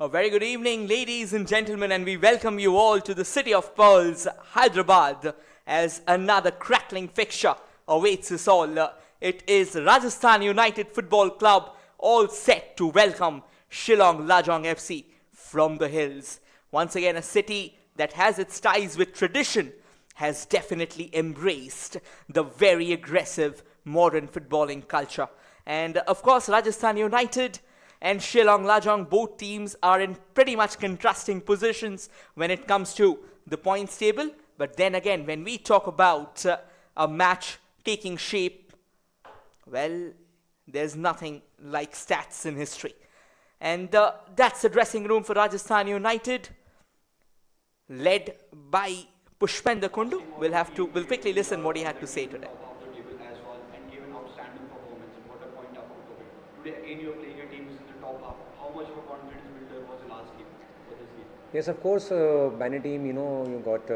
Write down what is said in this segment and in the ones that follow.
A very good evening, ladies and gentlemen, and we welcome you all to the City of Pearls, Hyderabad, as another crackling fixture awaits us all. It is Rajasthan United Football Club, all set to welcome Shillong Lajong FC from the hills. Once again, a city that has its ties with tradition has definitely embraced the very aggressive modern footballing culture. And of course, Rajasthan United and Shillong Lajong, both teams are in pretty much contrasting positions when it comes to the points table. But then again, when we talk about a match taking shape, well, there's nothing like stats in history. And that's the dressing room for Rajasthan United, led by Pushpender Kundu. We'll quickly listen what he had to say today. Yes, of course, many team, you got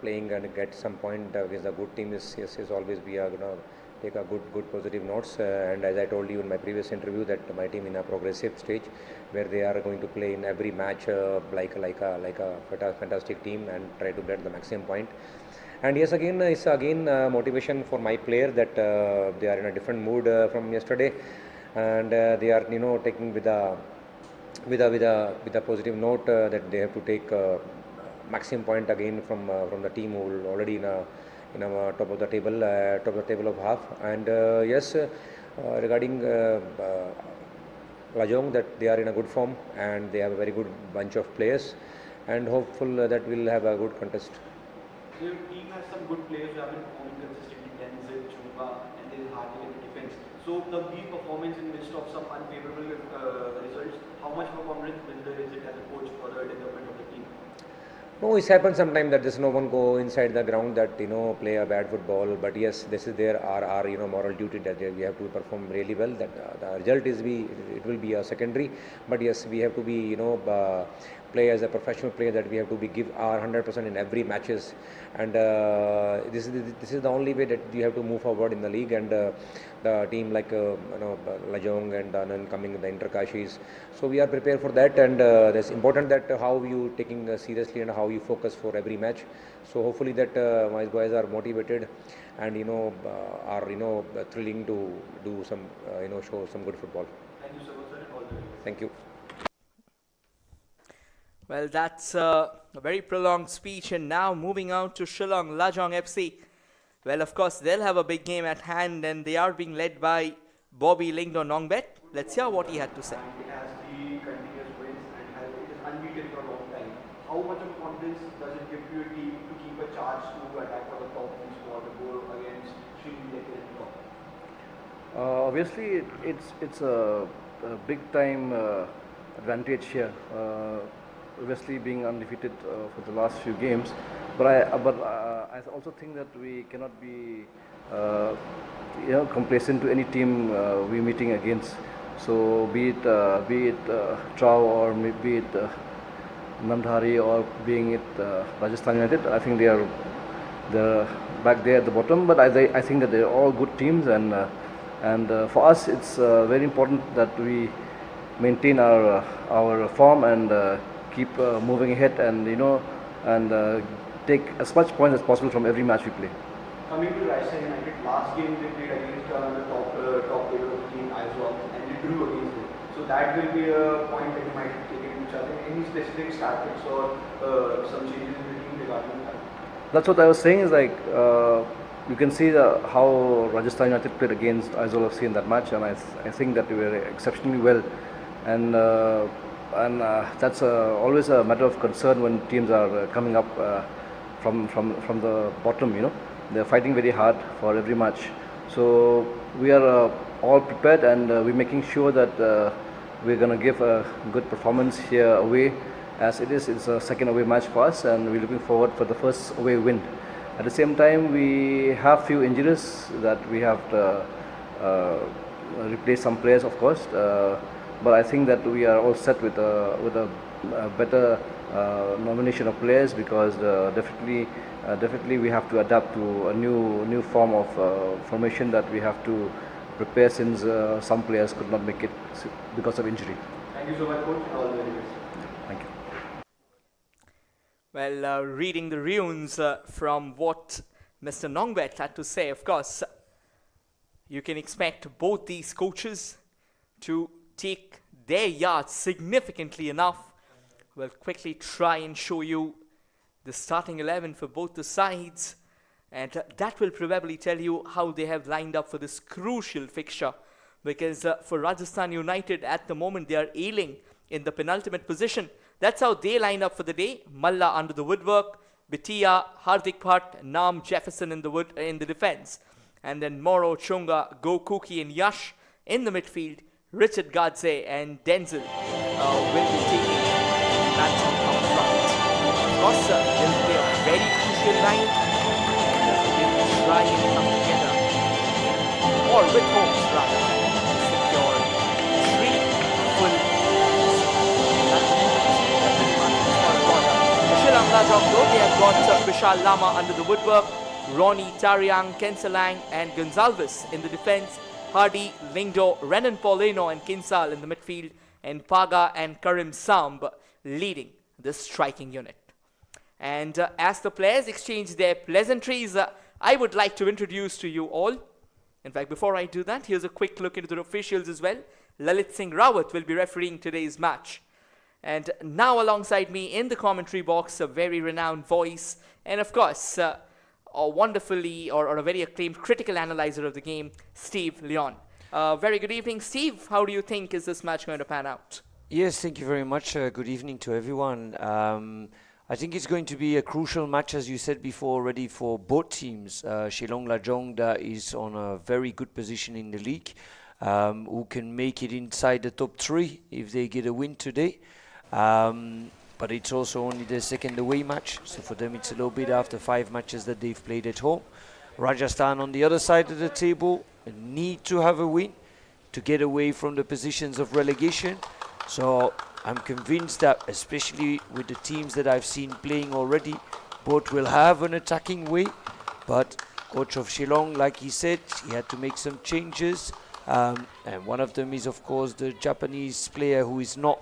playing and get some point against a good team is always we are going to take a good positive notes. And as I told you in my previous interview that my team in a progressive stage where they are going to play in every match like a fantastic team and try to get the maximum point. And yes, again, it's motivation for my player that they are in a different mood from yesterday, and they are taking with a positive note that they have to take maximum point again from the team who already in a top of the table of half. And yes, regarding Lajong, that they are in a good form and they have a very good bunch of players, and hopeful that we'll have a good contest. So your team has some good players who have been performing consistently, Denzel, Chunga, and there is hardly any defense. So the weak performance in midst of some unfavorable results, how much of a confidence builder is it as a coach for the development of the team? No, it happens sometimes that there's no one go inside the ground that play a bad football. But yes, this is our moral duty that we have to perform really well. That the result is it will be a secondary. But yes, we have to be play as a professional player, that we have to give our 100% in every matches. And this is the only way that we have to move forward in the league. And the team like Lajong and then coming the Interkashis. So we are prepared for that, and it's important that how you taking seriously and how you focus for every match. So hopefully that my boys are motivated and are thrilling to do some show some good football. Thank you so much, sir. All the best. Thank you. Well, that's a very prolonged speech, and now moving on to Shillong Lajong FC. Well, of course, they'll have a big game at hand, and they are being led by Bobby Lingdo Nongbet. Let's hear what he had to say. It has 3 continuous wins and it is unbeaten for a long time. How much of confidence does it give to your team to keep a charge to attack for the top and score the goal against Shillong Lajong? Obviously, it's a big time advantage here. Obviously, being undefeated for the last few games, but I also think that we cannot be complacent to any team we're meeting against. So be it Trau or be it Namdhari or being it Rajasthan United, I think they're back there at the bottom. But I think that they're all good teams, and for us it's very important that we maintain our form and keep moving ahead, and take as much points as possible from every match we play. Coming to Rajasthan United, last game they played against the top table of the team as well, and they drew against it. So that will be a point that you might take into account. Any specific tactics or some changes in the team regarding that? That's what I was saying. Is like you can see how Rajasthan United played against Aizawl FC in that match, and I think that we were exceptionally well, and that's always a matter of concern when teams are coming up from the bottom. They're fighting very hard for every match. So we are all prepared, and we're making sure that we're going to give a good performance here away, as it's a second away match for us, and we're looking forward for the first away win. At the same time, we have few injuries that we have to replace some players, of course. But I think that we are all set with a better nomination of players, because definitely we have to adapt to a new form of formation that we have to prepare, since some players could not make it because of injury. Thank you so much, coach, and all the very best. Thank you. Well, reading the runes from what Mr. Nongbet had to say, of course, you can expect both these coaches to take their yards significantly enough. We'll quickly try and show you the starting 11 for both the sides, and that will probably tell you how they have lined up for this crucial fixture, because for Rajasthan United at the moment they are ailing in the penultimate position. That's how they line up for the day. Malla under the woodwork, Bitia, Hardik Bhatt, Nam Jefferson in the defense, and then Moro, Chunga, Go Kuki and Yash in the midfield. Richard Gadze and Denzel will be taking that up front. Of course, they'll play a very crucial line, and they will try and come together, or with hopes rather, to secure 3 full Shillong Lajong, though, they have got Vishal Lama under the woodwork, Ronnie, Tariang, Kensalang and Gonzalez in the defense, Hardy, Lingdo, Renan Paulino and Kinsal in the midfield, and Paga and Karim Samb leading the striking unit. And as the players exchange their pleasantries, I would like to introduce to you all. In fact, before I do that, here's a quick look into the officials as well. Lalit Singh Rawat will be refereeing today's match. And now alongside me in the commentary box, a very renowned voice, and of course, a wonderfully or a very acclaimed critical analyzer of the game, Steve Leon. Very good evening, Steve. How do you think is this match going to pan out? Yes, thank you very much. Good evening to everyone. I think it's going to be a crucial match, as you said before already, for both teams. Shillong Lajong is on a very good position in the league, who can make it inside the top 3 if they get a win today. But it's also only the second away match, so for them it's a little bit after 5 matches that they've played at home. Rajasthan on the other side of the table need to have a win to get away from the positions of relegation. So I'm convinced that, especially with the teams that I've seen playing already, both will have an attacking way. But coach of Shillong, like he said, he had to make some changes. And one of them is, of course, the Japanese player who is not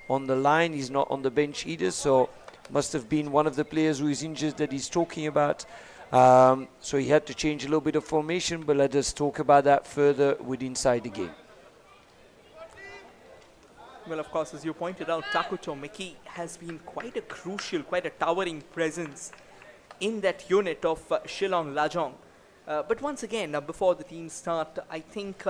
on the line. He's not on the bench either. So must have been one of the players who is injured that he's talking about. So he had to change a little bit of formation. But let us talk about that further with inside the game. Well, of course, as you pointed out, Takuto Miki has been quite a crucial, quite a towering presence in that unit of Shillong Lajong. But once again, before the teams start, I think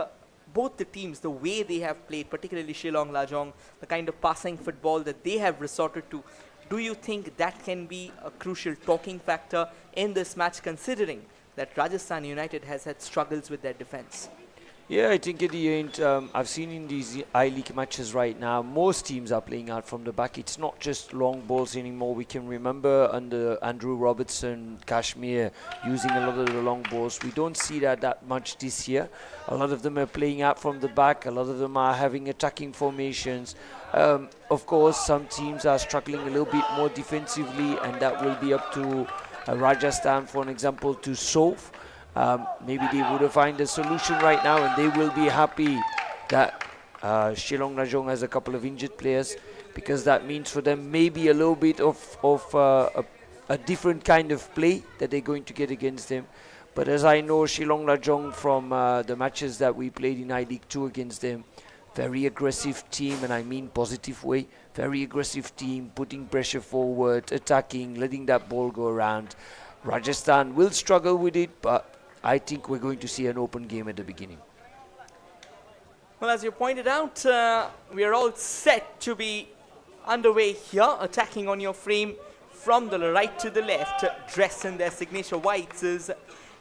both the teams, the way they have played, particularly Shillong Lajong, the kind of passing football that they have resorted to, do you think that can be a crucial talking factor in this match, considering that Rajasthan United has had struggles with their defense? Yeah, I think at the end, I've seen in these I-League matches right now, most teams are playing out from the back. It's not just long balls anymore. We can remember under Andrew Robertson, Kashmir, using a lot of the long balls. We don't see that much this year. A lot of them are playing out from the back. A lot of them are having attacking formations. Of course, some teams are struggling a little bit more defensively, and that will be up to Rajasthan, for an example, to solve. Maybe they would have found a solution right now, and they will be happy that Shillong Lajong has a couple of injured players, because that means for them maybe a little bit of a different kind of play that they're going to get against them. But as I know Shillong Lajong from the matches that we played in I-League 2 against them, very aggressive team, and I mean positive way, very aggressive team, putting pressure forward, attacking, letting that ball go around. Rajasthan will struggle with it, but I think we're going to see an open game at the beginning. Well, as you pointed out, we are all set to be underway here, attacking on your frame from the right to the left, dressed in their signature whites is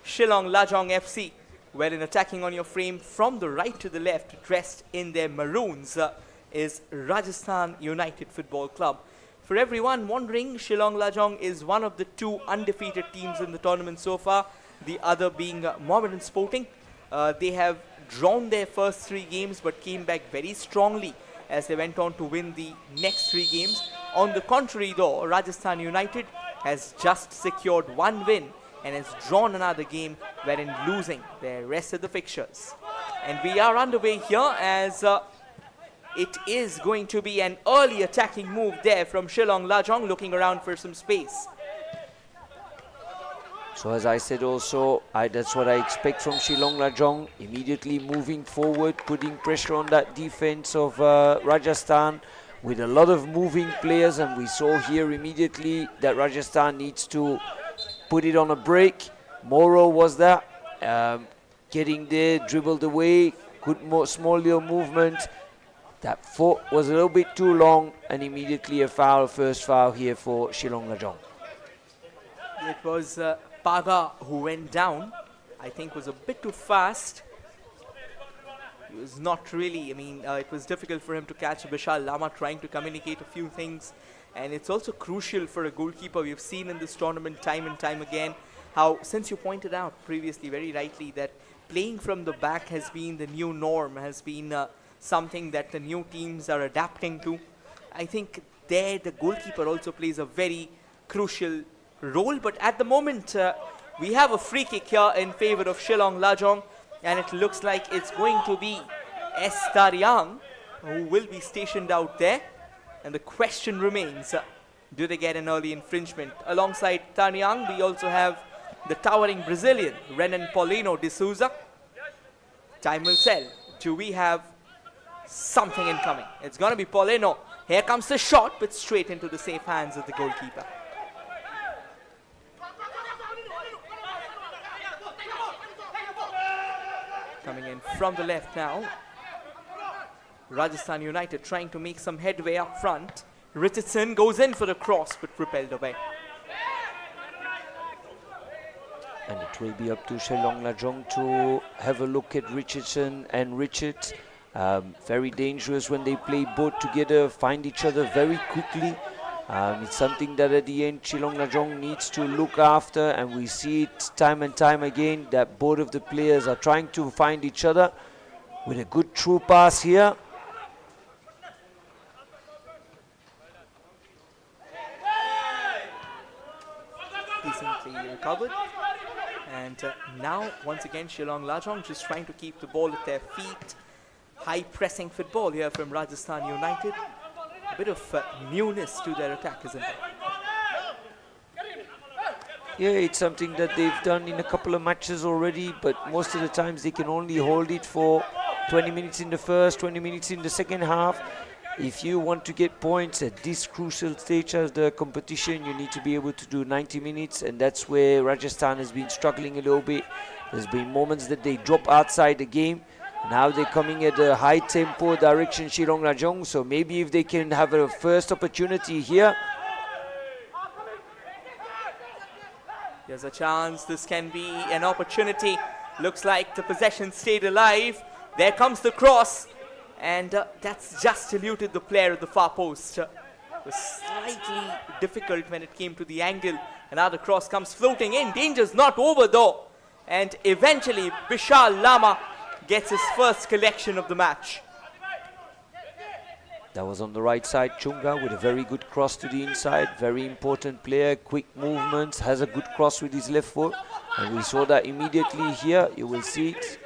Shillong Lajong FC, wherein attacking on your frame from the right to the left, dressed in their maroons, is Rajasthan United Football Club. For everyone wondering, Shillong Lajong is one of the 2 undefeated teams in the tournament so far, the other being Mohammedan Sporting. They have drawn their first 3 games but came back very strongly as they went on to win the next 3 games. On the contrary though, Rajasthan United has just secured 1 win and has drawn another game, wherein losing their rest of the fixtures. And we are underway here as it is going to be an early attacking move there from Shillong Lajong, looking around for some space. So as I said also, that's what I expect from Shillong Lajong, immediately moving forward, putting pressure on that defense of Rajasthan with a lot of moving players, and we saw here immediately that Rajasthan needs to put it on a break. Moro was that, getting there, dribbled away, good small little movement. That foot was a little bit too long, and immediately a foul, first foul here for Shillong Lajong. It was Paga who went down. I think was a bit too fast. He was not really, it was difficult for him to catch Vishal Lama trying to communicate a few things. And it's also crucial for a goalkeeper. We've seen in this tournament time and time again how, since you pointed out previously very rightly, that playing from the back has been the new norm, has been something that the new teams are adapting to. I think there the goalkeeper also plays a very crucial role. But at the moment, we have a free kick here in favor of Shillong Lajong, and it looks like it's going to be S. Taryang who will be stationed out there. And the question remains, do they get an early infringement? Alongside Taryang, we also have the towering Brazilian, Renan Paulino de Souza. Time will tell. Do we have something incoming? It's going to be Paulino. Here comes the shot, but straight into the safe hands of the goalkeeper. Coming in from the left now. Rajasthan United trying to make some headway up front. Richardson goes in for the cross, but repelled away. And it will be up to Shillong Lajong to have a look at Richardson and Richards. Very dangerous when they play both together, find each other very quickly. It's something that at the end Shillong Lajong needs to look after, and we see it time and time again that both of the players are trying to find each other with a good through pass here. Decently recovered. And now, once again, Shillong Lajong just trying to keep the ball at their feet. High pressing football here from Rajasthan United. A bit of newness to their attack, isn't it? Yeah, it's something that they've done in a couple of matches already, but most of the times they can only hold it for 20 minutes in the first, 20 minutes in the second half. If you want to get points at this crucial stage of the competition, you need to be able to do 90 minutes, and that's where Rajasthan has been struggling a little bit. There's been moments that they drop outside the game. Now they're coming at a high tempo direction, Shillong Lajong, so maybe if they can have a first opportunity here. There's a chance this can be an opportunity. Looks like the possession stayed alive. There comes the cross. And that's just eluded the player at the far post. It was slightly difficult when it came to the angle. And now the cross comes floating in. Danger's not over though. And eventually Vishal Lama gets his first collection of the match. That was on the right side, Chunga with a very good cross to the inside. Very important player, quick movements, has a good cross with his left foot. And we saw that immediately here. You will see it.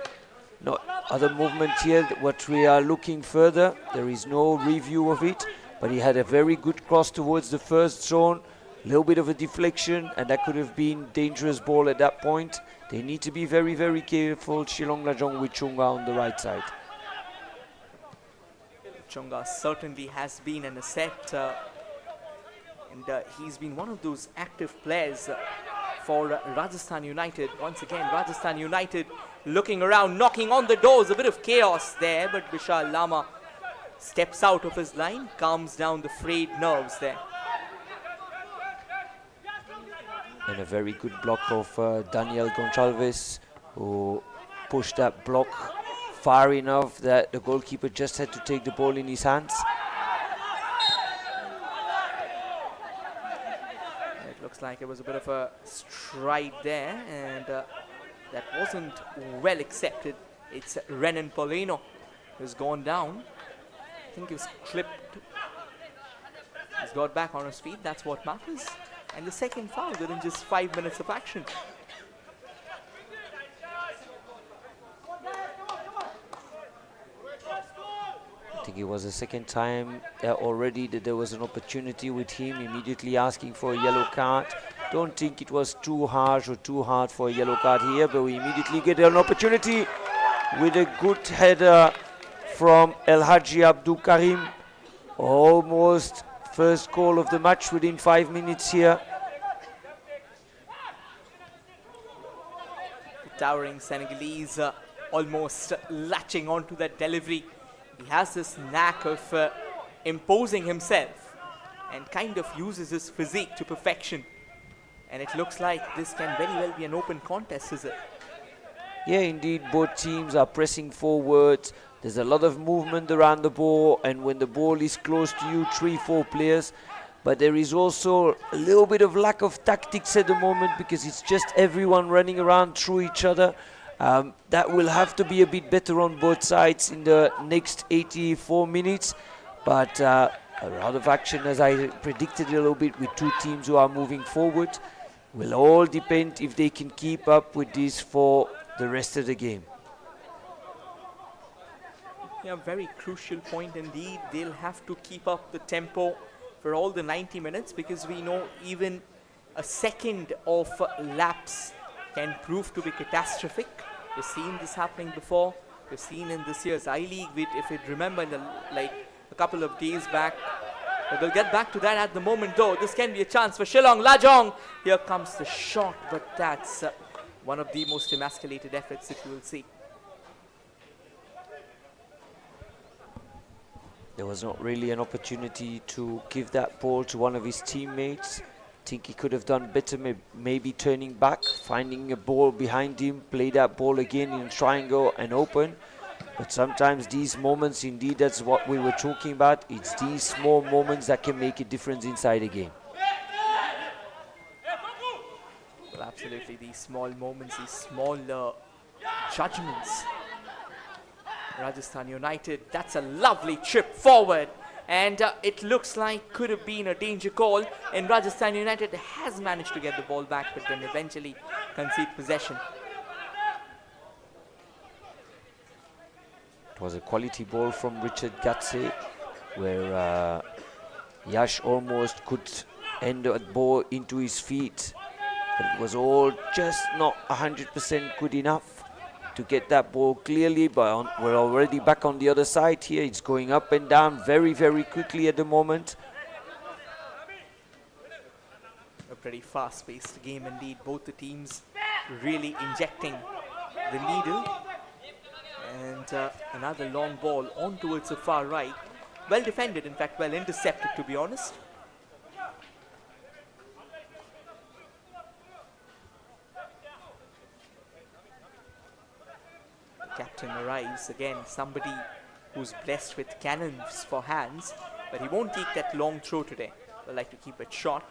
No other movement here, what we are looking further. There is no review of it, but he had a very good cross towards the first zone. A little bit of a deflection, and that could have been dangerous ball at that point. They need to be very, very careful. Shillong Lajong with Chunga on the right side. Chunga certainly has been an asset, and he's been one of those active players for Rajasthan United. Once again, Rajasthan United looking around, knocking on the doors. A bit of chaos there, but Vishal Lama steps out of his line, calms down the frayed nerves there. And a very good block of Daniel Goncalves, who pushed that block far enough that the goalkeeper just had to take the ball in his hands. It looks like it was a bit of a stride there, and that wasn't well accepted. It's Renan Paulino who's gone down. I think he was clipped. He's got back on his feet, that's what matters. And the second foul within just 5 minutes of action. I think it was the second time already that there was an opportunity with him immediately asking for a yellow card. Don't think it was too harsh or too hard for a yellow card here, but we immediately get an opportunity with a good header from El Hadji Abdul Karim. Almost first goal of the match within 5 minutes here. The towering Senegalese almost latching onto that delivery. He has this knack of imposing himself and kind of uses his physique to perfection. And it looks like this can very well be an open contest, is it? Yeah, indeed, both teams are pressing forward. There's a lot of movement around the ball, and when the ball is close to you, 3-4 players. But there is also a little bit of lack of tactics at the moment because it's just everyone running around through each other. That will have to be a bit better on both sides in the next 84 minutes. But a lot of action, as I predicted a little bit, with two teams who are moving forward. Will all depend if they can keep up with this for the rest of the game. Yeah, very crucial point indeed. They'll have to keep up the tempo for all the 90 minutes because we know even a second of lapse can prove to be catastrophic. We've seen this happening before. We've seen in this year's I-League, if you remember, like a couple of days back. But we'll get back to that at the moment though. This can be a chance for Shillong Lajong. Here comes the shot, but that's one of the most emasculated efforts that you will see. There was not really an opportunity to give that ball to one of his teammates. I think he could have done better, maybe turning back, finding a ball behind him, play that ball again in triangle and open. But sometimes these moments, indeed, that's what we were talking about. It's these small moments that can make a difference inside a game. Well, absolutely, these small moments, these small judgments. Rajasthan United, that's a lovely chip forward. And it looks like could have been a danger call. And Rajasthan United has managed to get the ball back, but then eventually concede possession. It was a quality ball from Richard Gatse, where Yash almost could end the ball into his feet. But it was all just not 100% good enough to get that ball clearly. But we're already back on the other side here. It's going up and down very, very quickly at the moment. A pretty fast-paced game indeed. Both the teams really injecting the needle. And another long ball on towards the far right. Well defended, in fact, well intercepted, to be honest. The captain arrives again, somebody who's blessed with cannons for hands, but he won't take that long throw today. They'll like to keep it short.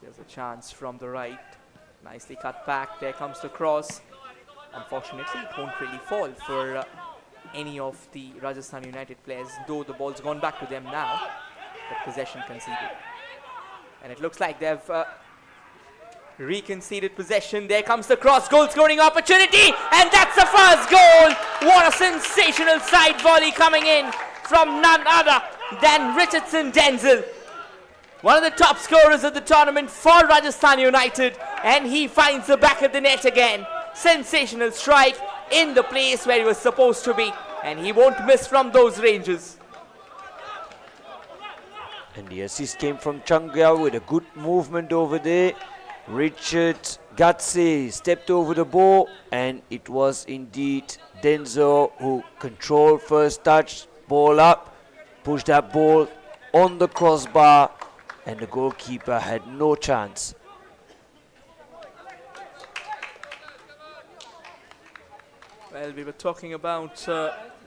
There's a chance from the right. Nicely cut back. There comes the cross. Unfortunately, it won't really fall for any of the Rajasthan United players, though the ball's gone back to them now. But possession conceded. And it looks like they've reconceded possession. There comes the cross. Goal scoring opportunity. And that's the first goal. What a sensational side volley coming in from none other than Richardson Denzel. One of the top scorers of the tournament for Rajasthan United, and he finds the back of the net again. Sensational strike in the place where he was supposed to be, and he won't miss from those ranges. And the assist came from Changyao with a good movement over there. Richard Gatse stepped over the ball, and it was indeed Denzo who controlled first touch, ball up, pushed that ball on the crossbar, and the goalkeeper had no chance. Well, we were talking about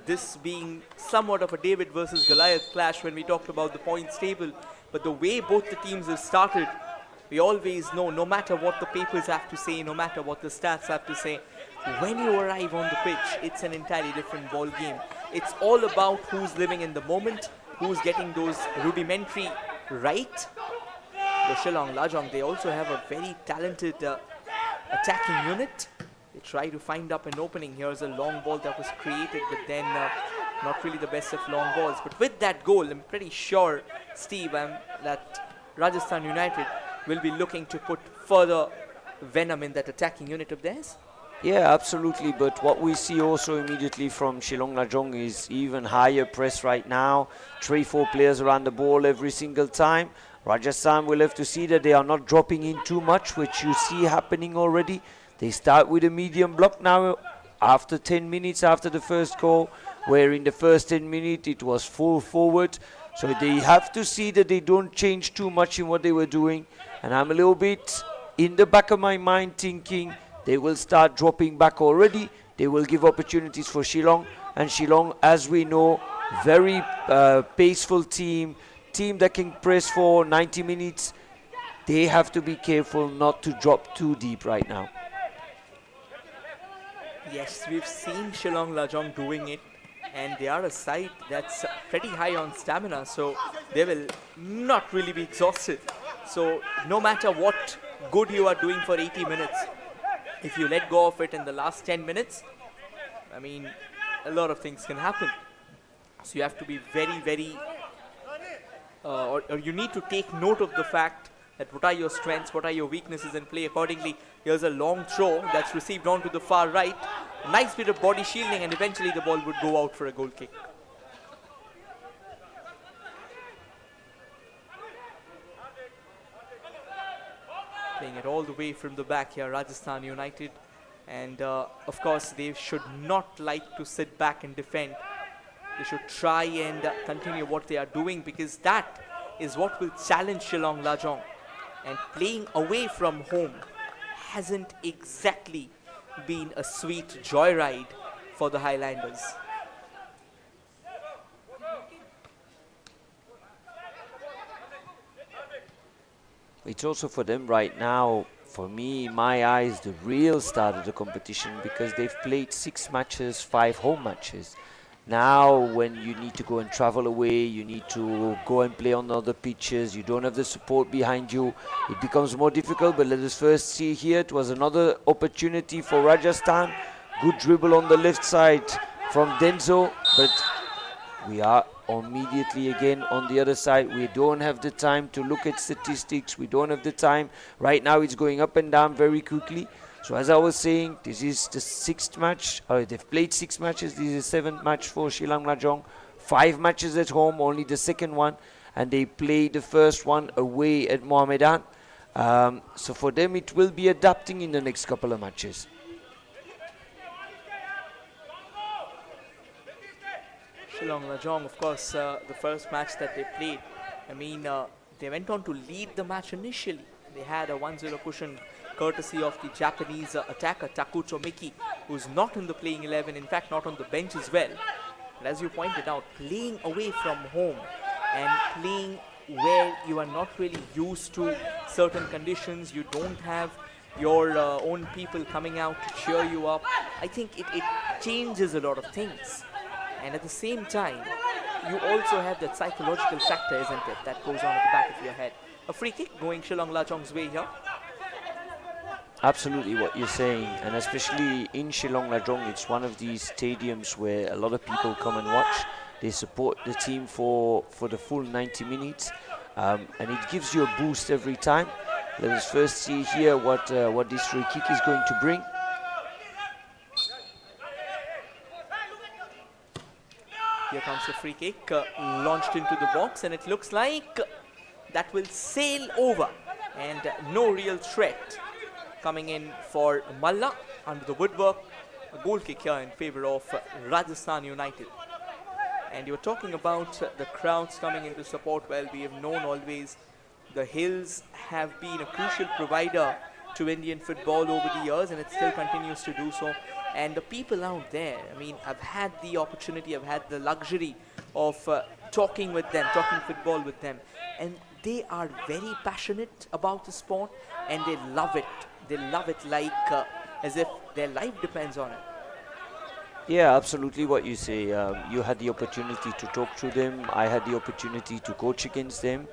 this being somewhat of a David versus Goliath clash when we talked about the points table. But the way both the teams have started, we always know, no matter what the papers have to say, no matter what the stats have to say, when you arrive on the pitch, it's an entirely different ball game. It's all about who's living in the moment, who's getting those rudimentary right. The Shillong Lajong, they also have a very talented attacking unit. They try to find up an opening. Here's a long ball that was created, but then not really the best of long balls. But with that goal, I'm pretty sure, Steve, that Rajasthan United will be looking to put further venom in that attacking unit of theirs. Yeah, absolutely. But what we see also immediately from Shillong Lajong is even higher press right now. 3-4 players around the ball every single time. Rajasthan will have to see that they are not dropping in too much, which you see happening already. They start with a medium block now after 10 minutes after the first goal, where in the first 10 minutes it was full forward. So they have to see that they don't change too much in what they were doing. And I'm a little bit in the back of my mind thinking they will start dropping back already. They will give opportunities for Shillong. And Shillong, as we know, very paceful team that can press for 90 minutes. They have to be careful not to drop too deep right now. Yes, we've seen Shillong Lajong doing it, and they are a side that's pretty high on stamina, so they will not really be exhausted. So no matter what good you are doing for 80 minutes, if you let go of it in the last 10 minutes, I mean, a lot of things can happen. So you have to be very, or you need to take note of the fact that what are your strengths, what are your weaknesses, and play accordingly. Here's a long throw that's received on to the far right. Nice bit of body shielding, and eventually the ball would go out for a goal kick. Playing it all the way from the back here, Rajasthan United. And of course, they should not like to sit back and defend. They should try and continue what they are doing, because that is what will challenge Shillong Lajong. And playing away from home hasn't exactly been a sweet joyride for the Highlanders. It's also for them right now, for me, in my eyes, the real start of the competition, because they've played 6 matches, 5 home matches. Now, when you need to go and travel away, you need to go and play on other pitches, you don't have the support behind you, it becomes more difficult. But let us first see here, it was another opportunity for Rajasthan. Good dribble on the left side from Denzo, but we are immediately again on the other side. We don't have the time to look at statistics, we don't have the time. Right now it's going up and down very quickly. So as I was saying, this is the 6th match. They've played 6 matches. This is the 7th match for Shillong Lajong. 5 matches at home, only the 2nd one. And they played the first one away at Mohammedan. So for them, it will be adapting in the next couple of matches. Shillong Lajong, of course, the first match that they played, I mean, they went on to lead the match initially. They had a 1-0 cushion courtesy of the Japanese attacker Takuto Miki, who's not in the playing 11, in fact not on the bench as well. But as you pointed out, playing away from home and playing where you are not really used to certain conditions, you don't have your own people coming out to cheer you up, I think it changes a lot of things. And at the same time, you also have that psychological factor, isn't it, that goes on at the back of your head. A free kick going Shillong Lajong's way here. Absolutely what you're saying, and especially in Shillong Lajong, it's one of these stadiums where a lot of people come and watch. They support the team for the full 90 minutes, and it gives you a boost every time. Let us first see here what this free kick is going to bring. Here comes the free kick, launched into the box, and it looks like that will sail over, and no real threat coming in for Malla under the woodwork. A goal kick here in favor of Rajasthan United. And you're talking about the crowds coming into support. Well, we have known always the Hills have been a crucial provider to Indian football over the years, and it still continues to do so. And the people out there, I mean, I've had the opportunity, I've had the luxury of talking with them, talking football with them, and they are very passionate about the sport, and they love it. They love it like as if their life depends on it. Yeah, absolutely what you say. You had the opportunity to talk to them. I had the opportunity to coach against them,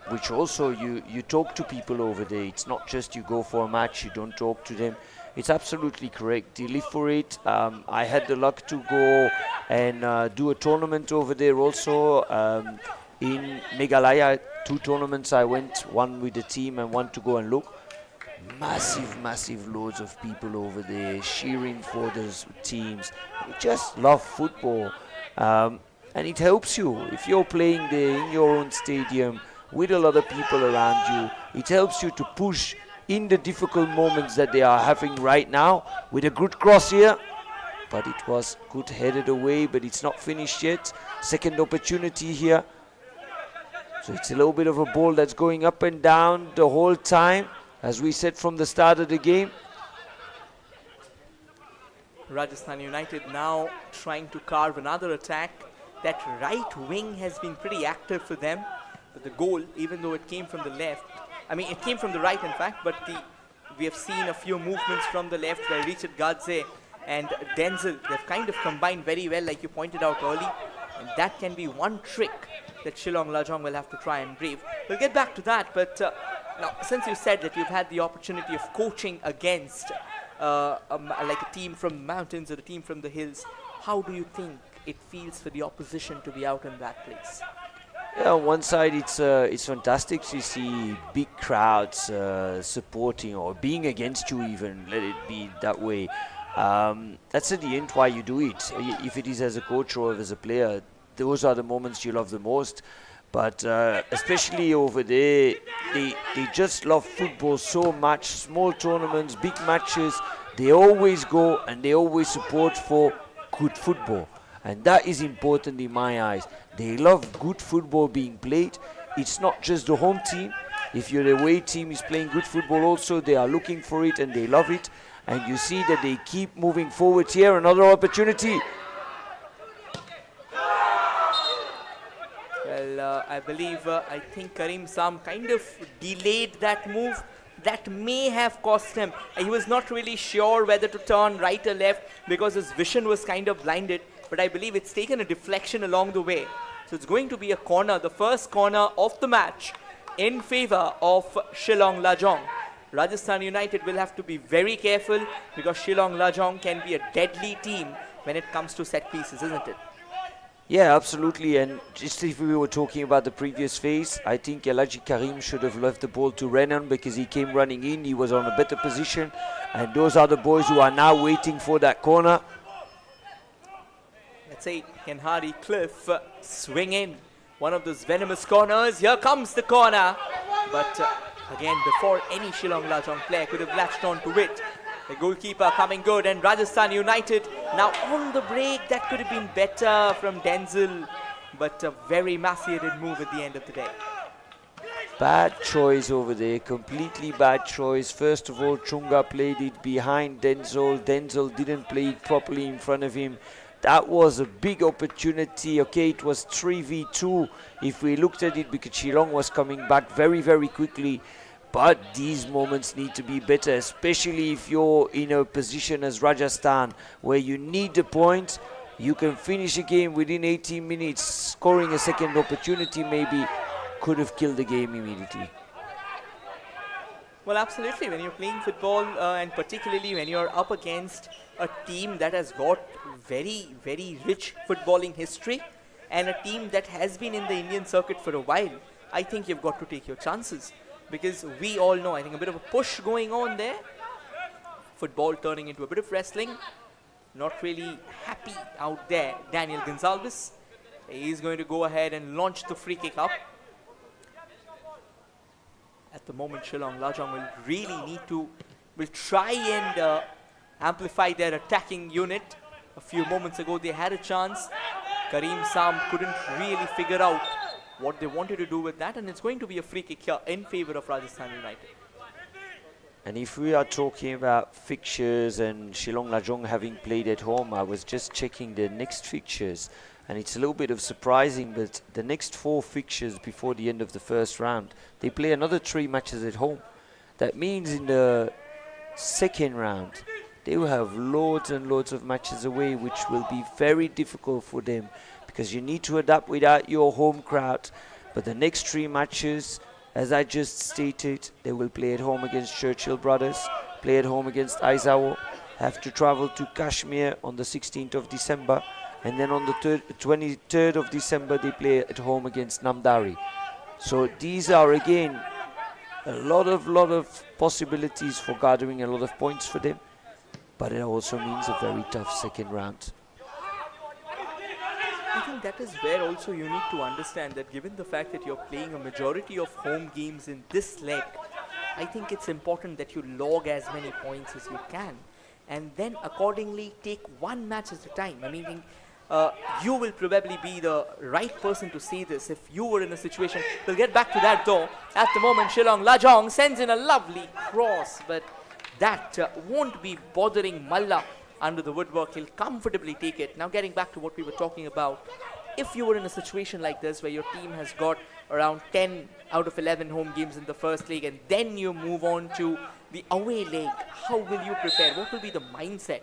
which also you talk to people over there. It's not just you go for a match, you don't talk to them. It's absolutely correct. They live for it. I had the luck to go and do a tournament over there also in Meghalaya. 2 tournaments I went, one with the team and one to go and look. Massive loads of people over there cheering for those teams. They just love football. And it helps you if you're playing there in your own stadium with a lot of people around you. It helps you to push in the difficult moments that they are having right now, with a good cross here, but it was good headed away, but it's not finished yet. Second opportunity here. So it's a little bit of a ball that's going up and down the whole time, as we said from the start of the game. Rajasthan United now trying to carve another attack. That right wing has been pretty active for them. But the goal, even though it came from the left, I mean it came from the right in fact, but we have seen a few movements from the left where Richard Gadze and Denzel, they've kind of combined very well like you pointed out early. And that can be one trick that Shillong Lajong will have to try and brave. We'll get back to that, but now since you said that you've had the opportunity of coaching against like a team from the mountains or a team from the hills, how do you think it feels for the opposition to be out in that place? Yeah, on one side it's fantastic to see big crowds supporting or being against you, even let it be that way. That's at the end why you do it. If it is as a coach or as a player, those are the moments you love the most. But especially over there, they just love football so much. Small tournaments, big matches, they always go and they always support for good football. And that is important in my eyes. They love good football being played. It's not just the home team. If your away team is playing good football also, they are looking for it and they love it. And you see that they keep moving forward here. Another opportunity. Well, I believe, I think Karim Sam kind of delayed that move. That may have cost him. He was not really sure whether to turn right or left because his vision was kind of blinded. But I believe it's taken a deflection along the way. So it's going to be a corner, the first corner of the match in favor of Shillong Lajong. Rajasthan United will have to be very careful because Shillong Lajong can be a deadly team when it comes to set pieces, isn't it? Yeah, absolutely. And just if we were talking about the previous phase, I think Elaji Karim should have left the ball to Renan because he came running in. He was on a better position. And those are the boys who are now waiting for that corner. Let's say Kenhari Cliff swing in one of those venomous corners. Here comes the corner. But again, before any Shillong Lajong player could have latched on to it, the goalkeeper coming good, and Rajasthan United now on the break. That could have been better from Denzel, but a very massiated move at the end of the day. Bad choice over there, completely bad choice. First of all, Chunga played it behind Denzel. Denzel didn't play it properly in front of him. That was a big opportunity. Okay, it was 3v2 if we looked at it because Shillong was coming back very, very quickly. But these moments need to be better, especially if you're in a position as Rajasthan where you need the point. You can finish a game within 18 minutes. Scoring a second opportunity maybe could have killed the game immediately. Well, absolutely. When you're playing football and particularly when you're up against a team that has got very, very rich footballing history and a team that has been in the Indian circuit for a while, I think you've got to take your chances. Because we all know, I think, a bit of a push going on there. Football turning into a bit of wrestling. Not really happy out there, Daniel Gonzalez. He's going to go ahead and launch the free kick up. At the moment, Shillong Lajong will really need to, will try and amplify their attacking unit. A few moments ago, they had a chance. Karim Sam couldn't really figure out what they wanted to do with that, and it's going to be a free kick here in favor of Rajasthan United. And if we are talking about fixtures and Shillong Lajong having played at home, I was just checking the next fixtures, and it's a little bit of surprising, but the next 4 fixtures before the end of the first round, they play another 3 matches at home. That means in the second round, they will have loads and loads of matches away, which will be very difficult for them because you need to adapt without your home crowd. But the next 3 matches, as I just stated, they will play at home against Churchill Brothers, play at home against Aizawa, have to travel to Kashmir on the 16th of December, and then on the 23rd of December they play at home against Namdari. So these are again a lot of possibilities for gathering a lot of points for them, but it also means a very tough second round. I think that is where also you need to understand that given the fact that you're playing a majority of home games in this leg, I think it's important that you log as many points as you can and then accordingly take one match at a time. I mean, you will probably be the right person to say this if you were in a situation. We'll get back to that though. At the moment, Shillong Lajong sends in a lovely cross, but that won't be bothering Malla under the woodwork. He'll comfortably take it. Now getting back to what we were talking about, if you were in a situation like this where your team has got around 10 out of 11 home games in the first leg and then you move on to the away leg, how will you prepare? What will be the mindset?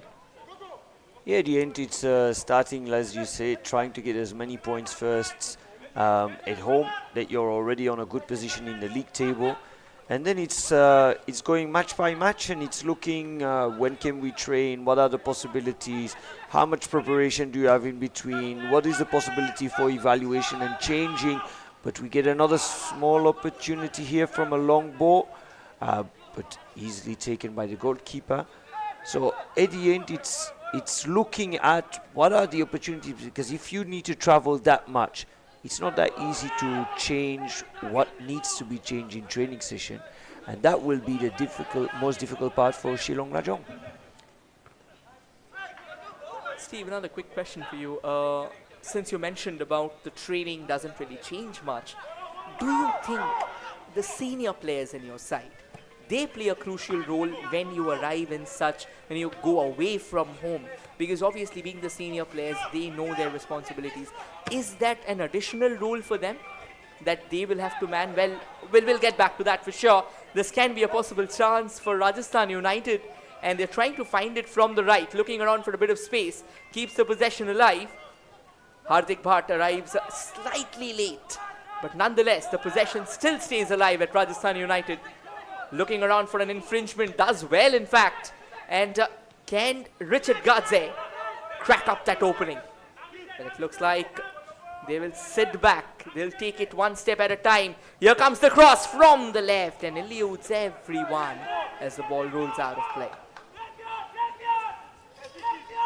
Yeah, at the end it's starting, as you say, trying to get as many points first at home, that you're already on a good position in the league table. And then it's going match by match, and it's looking when can we train, what are the possibilities, how much preparation do you have in between, what is the possibility for evaluation and changing. But we get another small opportunity here from a long ball, but easily taken by the goalkeeper. So at the end it's looking at what are the opportunities, because if you need to travel that much, it's not that easy to change what needs to be changed in training session, and that will be the most difficult part for Shillong Lajong. Steve, another quick question for you. Since you mentioned about the training doesn't really change much, do you think the senior players in your side, they play a crucial role when you arrive in when you go away from home? Because obviously being the senior players, they know their responsibilities. Is that an additional role for them that they will have to man? Well, we'll get back to that for sure. This can be a possible chance for Rajasthan United, and they're trying to find it from the right, looking around for a bit of space, keeps the possession alive. Hardik Bhatt arrives slightly late, but nonetheless, the possession still stays alive at Rajasthan United. Looking around for an infringement, does well in fact. And can Richard Gadze crack up that opening? But it looks like they will sit back. They'll take it one step at a time. Here comes the cross from the left and eludes everyone as the ball rolls out of play.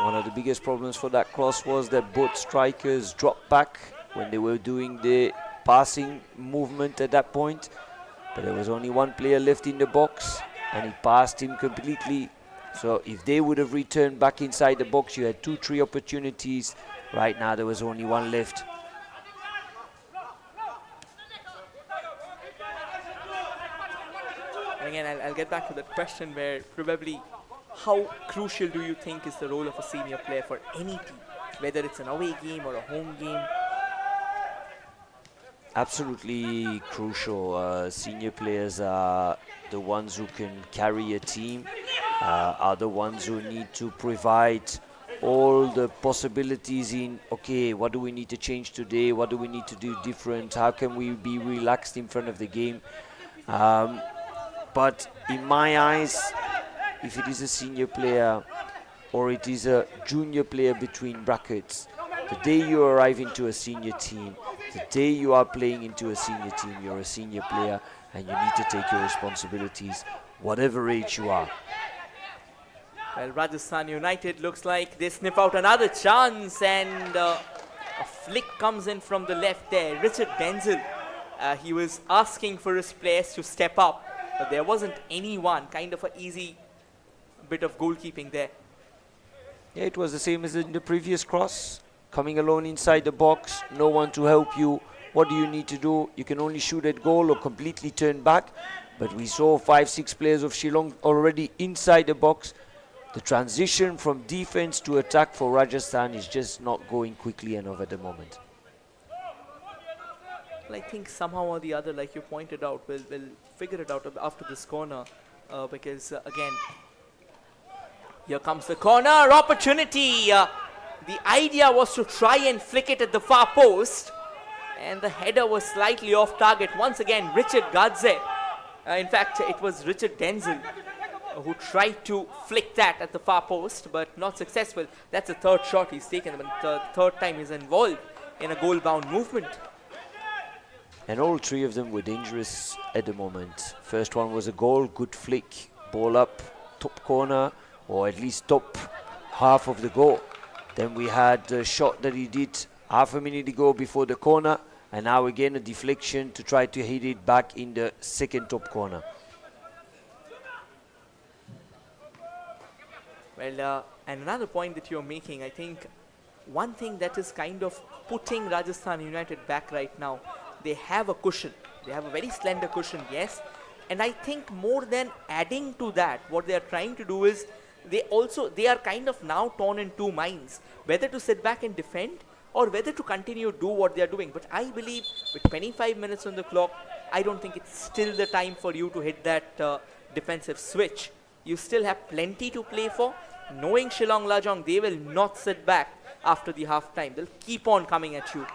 One of the biggest problems for that cross was that both strikers dropped back when they were doing the passing movement at that point. But there was only one player left in the box and he passed him completely. So if they would have returned back inside the box, you had 2-3 opportunities. Right now there was only one left. And again, I'll get back to that question where probably how crucial do you think is the role of a senior player for any team, whether it's an away game or a home game? Absolutely crucial. Senior players are the ones who can carry a team, are the ones who need to provide all the possibilities in, okay, what do we need to change today? What do we need to do different? How can we be relaxed in front of the game? But in my eyes, if it is a senior player or it is a junior player between brackets, the day you arrive into a senior team, the day you are playing into a senior team, you're a senior player and you need to take your responsibilities, whatever age you are. Well, Rajasthan United looks like they sniff out another chance, and a flick comes in from the left there. Richard Denzel, he was asking for his players to step up, but there wasn't anyone. Kind of an easy bit of goalkeeping there. Yeah, it was the same as in the previous cross. Coming alone inside the box, no one to help you. What do you need to do? You can only shoot at goal or completely turn back. But we saw 5-6 players of Shillong already inside the box. The transition from defense to attack for Rajasthan is just not going quickly enough at the moment. Well, I think somehow or the other, like you pointed out, we'll figure it out after this corner, because again, here comes the corner opportunity. The idea was to try and flick it at the far post, and the header was slightly off target. Once again, Richard Gadze. In fact, it was Richard Denzel who tried to flick that at the far post, but not successful. That's the third shot he's taken, but the third time he's involved in a goal-bound movement. And all three of them were dangerous at the moment. First one was a goal, good flick, ball up, top corner, or at least top half of the goal. Then we had the shot that he did half a minute ago before the corner, and now again a deflection to try to hit it back in the second top corner. Well, and another point that you're making, I think one thing that is kind of putting Rajasthan United back right now, they have a cushion. They have a very slender cushion, yes. And I think more than adding to that, what they are trying to do is they are kind of now torn in two minds, whether to sit back and defend or whether to continue to do what they are doing. But I believe with 25 minutes on the clock, I don't think it's still the time for you to hit that defensive switch. You still have plenty to play for. Knowing Shillong Lajong, they will not sit back after the half time. They'll keep on coming at you.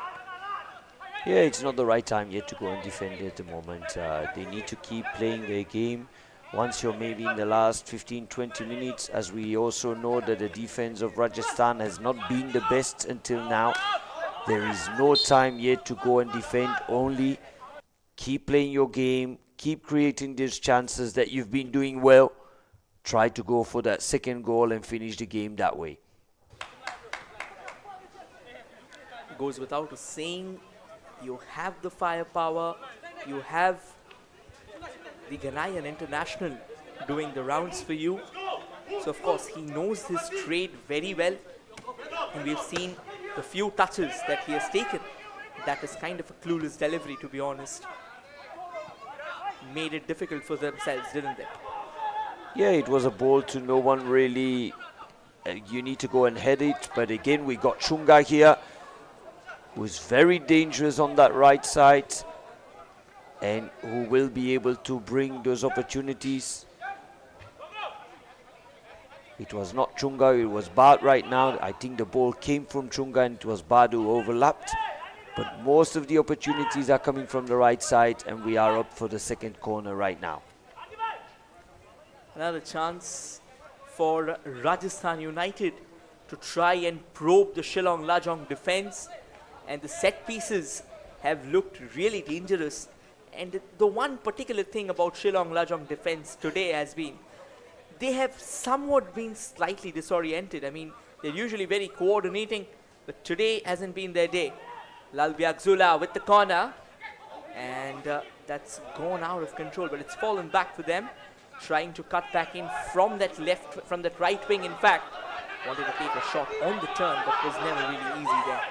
Yeah, it's not the right time yet to go and defend at the moment. They need to keep playing their game. Once you're maybe in the last 15-20 minutes, as we also know that the defense of Rajasthan has not been the best until now, there is no time yet to go and defend. Only keep playing your game, keep creating these chances that you've been doing well. Try to go for that second goal and finish the game that way. Goes without saying, you have the firepower, you have the Ghanaian international doing the rounds for you. So of course he knows his trade very well, and we've seen the few touches that he has taken. That is kind of a clueless delivery, to be honest. Made it difficult for themselves, didn't they? Yeah, it was a ball to no one really. You need to go and head it, but again we got Chunga here, who is very dangerous on that right side and who will be able to bring those opportunities. It was not Chunga, it was Bad right now. I think the ball came from Chunga and it was Bad who overlapped. But most of the opportunities are coming from the right side, and we are up for the second corner right now. Another chance for Rajasthan United to try and probe the Shillong Lajong defense. And the set pieces have looked really dangerous. And the one particular thing about Shillong Lajong defense today has been, they have somewhat been slightly disoriented. I mean, they're usually very coordinating, but today hasn't been their day. Lalbiagzula with the corner, and that's gone out of control, but it's fallen back for them. Trying to cut back in from that right wing, in fact. Wanted to take a shot on the turn, but was never really easy there.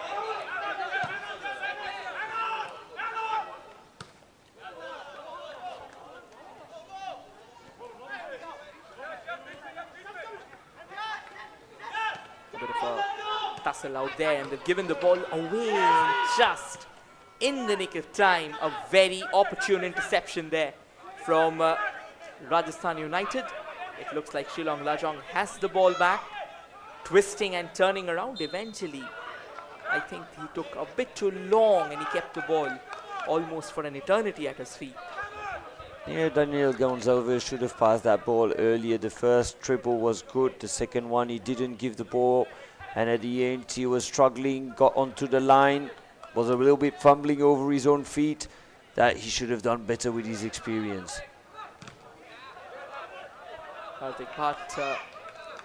A bit of a tussle out there, and they've given the ball away, and just in the nick of time, a very opportune interception there from Rajasthan United. It looks like Shillong Lajong has the ball back, twisting and turning around. Eventually, I think he took a bit too long and he kept the ball almost for an eternity at his feet. Yeah, Daniel Gonzalez should have passed that ball earlier. The first triple was good. The second one, he didn't give the ball. And at the end, he was struggling, got onto the line, was a little bit fumbling over his own feet. That he should have done better with his experience. Hardik Bhatt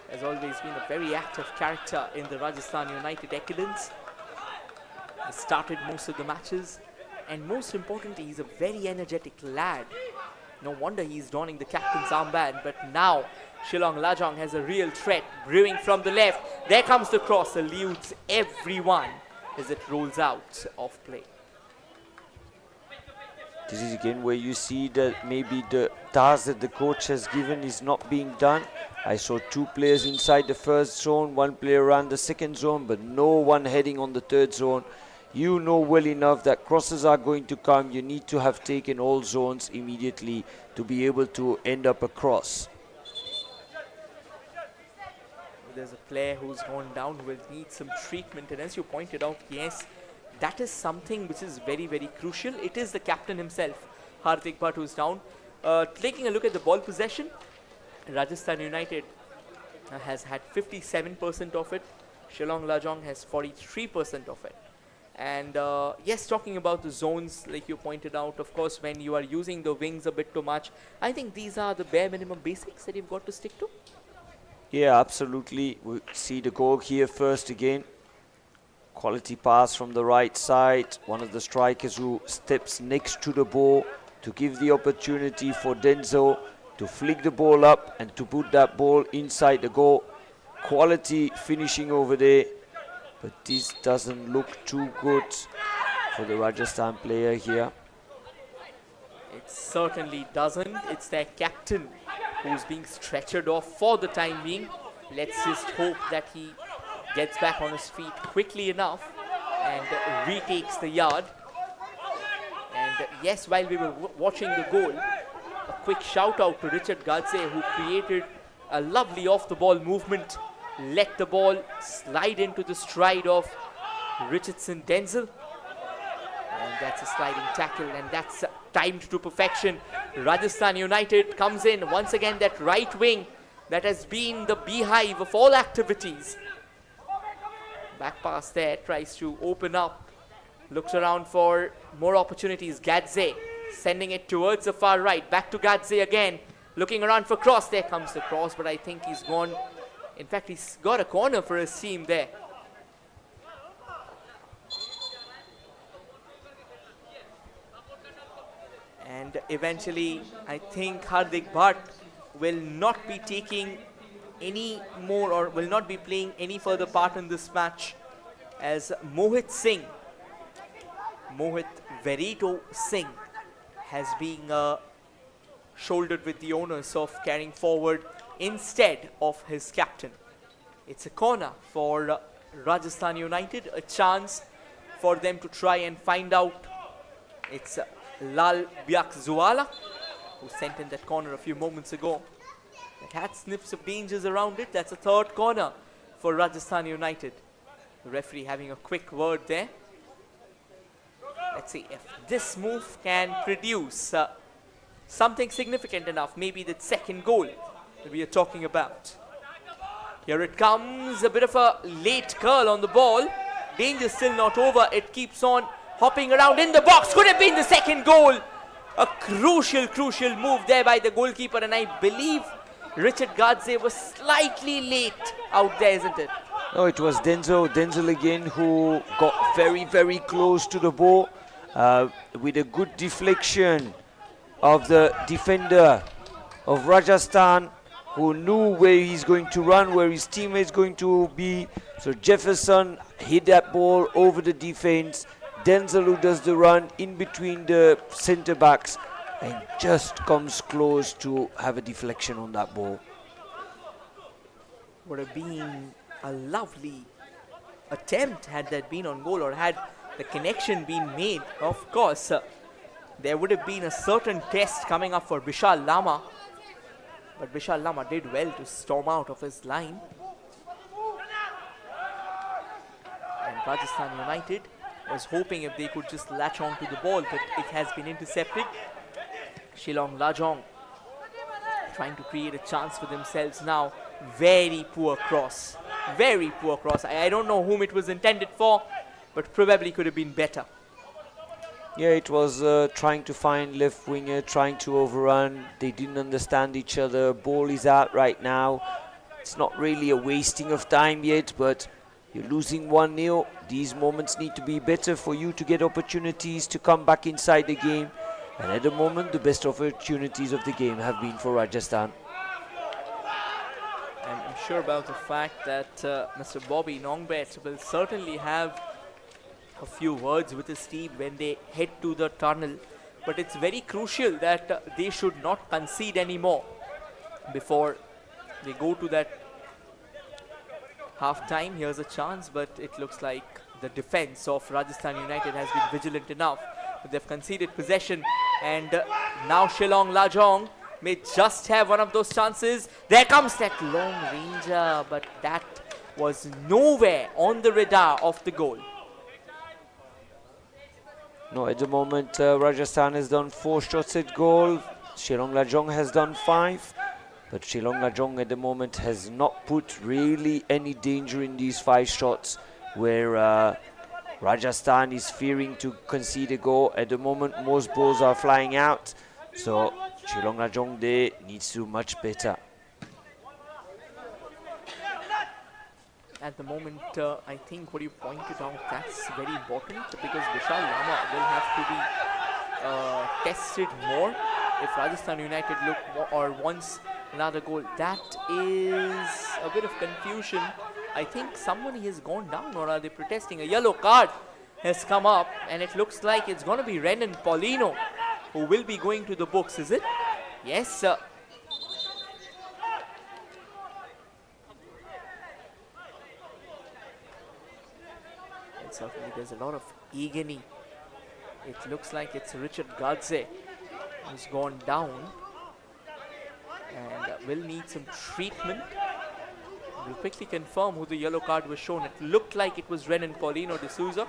has always been a very active character in the Rajasthan United decadence. He started most of the matches, and most importantly, he's a very energetic lad. No wonder he's donning the captain's armband, but now Shillong Lajong has a real threat brewing from the left. There comes the cross, eludes everyone as it rolls out of play. This is again where you see that maybe the task that the coach has given is not being done. I saw two players inside the first zone, one player around the second zone, but no one heading on the third zone. You know well enough that crosses are going to come. You need to have taken all zones immediately to be able to end up a cross. There's a player who's gone down who will need some treatment, and as you pointed out, yes, that is something which is very, very crucial. It is the captain himself, Hardik Bhatt, who's down. Taking a look at the ball possession, Rajasthan United has had 57% of it. Shillong Lajong has 43% of it. And yes, talking about the zones, like you pointed out, of course, when you are using the wings a bit too much, I think these are the bare minimum basics that you've got to stick to. Yeah, absolutely. We see the goal here first again. Quality pass from the right side. One of the strikers who steps next to the ball to give the opportunity for Denzel to flick the ball up and to put that ball inside the goal. Quality finishing over there. But this doesn't look too good for the Rajasthan player here. It certainly doesn't. It's their captain who's being stretchered off for the time being. Let's just hope that he gets back on his feet quickly enough and retakes the yard. And yes, while we were watching the goal, a quick shout out to Richard Gadze, who created a lovely off the ball movement, let the ball slide into the stride of Richardson Denzel. And that's a sliding tackle, and that's timed to perfection. Rajasthan United comes in once again, that right wing that has been the beehive of all activities. Back pass there, tries to open up, looks around for more opportunities. Gadze sending it towards the far right, back to Gadze again, looking around for cross. There comes the cross, but I think he's gone. In fact, he's got a corner for his team there. And eventually, I think Hardik Bhatt will not be taking any more, or will not be playing any further part in this match, as Mohit Verito Singh has been shouldered with the onus of carrying forward instead of his captain. It's a corner for Rajasthan United, a chance for them to try and find out. It's Lal Biakzuala who sent in that corner a few moments ago. It had sniffs of dangers around it. That's a third corner for Rajasthan United. The referee having a quick word there. Let's see if this move can produce something significant enough. Maybe the second goal that we are talking about. Here it comes. A bit of a late curl on the ball. Danger still not over. It keeps on hopping around in the box. Could have been the second goal. A crucial move there by the goalkeeper. And I believe Richard Gadze was slightly late out there, isn't it? No, it was Denzel again, who got very close to the ball with a good deflection of the defender of Rajasthan, who knew where he's going to run, where his teammate is going to be. So Jefferson hit that ball over the defense. Denzel, who does the run in between the centre backs and just comes close to have a deflection on that ball. Would have been a lovely attempt had that been on goal, or had the connection been made. Of course, there would have been a certain test coming up for Vishal Lama, but Vishal Lama did well to storm out of his line. And Rajasthan United was hoping if they could just latch on to the ball, but it has been intercepted. Shillong Lajong trying to create a chance for themselves now. Very poor cross. Very poor cross. I don't know whom it was intended for, but probably could have been better. Yeah, it was trying to find left winger, trying to overrun. They didn't understand each other. Ball is out right now. It's not really a wasting of time yet, but you're losing 1-0. These moments need to be better for you to get opportunities to come back inside the game. And at the moment, the best opportunities of the game have been for Rajasthan. And I'm sure about the fact that Mr. Bobby Nongbet will certainly have a few words with his team when they head to the tunnel. But it's very crucial that they should not concede anymore before they go to that half-time. Here's a chance, but it looks like the defense of Rajasthan United has been vigilant enough. But they've conceded possession, and now Shillong Lajong may just have one of those chances. There comes that long ranger, but that was nowhere on the radar of the goal. No, at the moment, Rajasthan has done 4 shots at goal. Shillong Lajong has done 5. But Shillong Lajong at the moment has not put really any danger in these 5 shots where Rajasthan is fearing to concede a goal. At the moment, most balls are flying out. So Shillong Lajong there needs to do much better. At the moment, I think what you pointed out, that's very important because Vishal Lama will have to be tested more if Rajasthan United look or wants another goal. That is a bit of confusion. I think somebody has gone down, or are they protesting? A yellow card has come up and it looks like it's going to be Renan Paulino who will be going to the books, is it? Yes, sir. And certainly there's a lot of agony. It looks like it's Richard Gadze who's gone down and will need some treatment. We'll quickly confirm who the yellow card was shown. It looked like it was Renan Paulino D'Souza.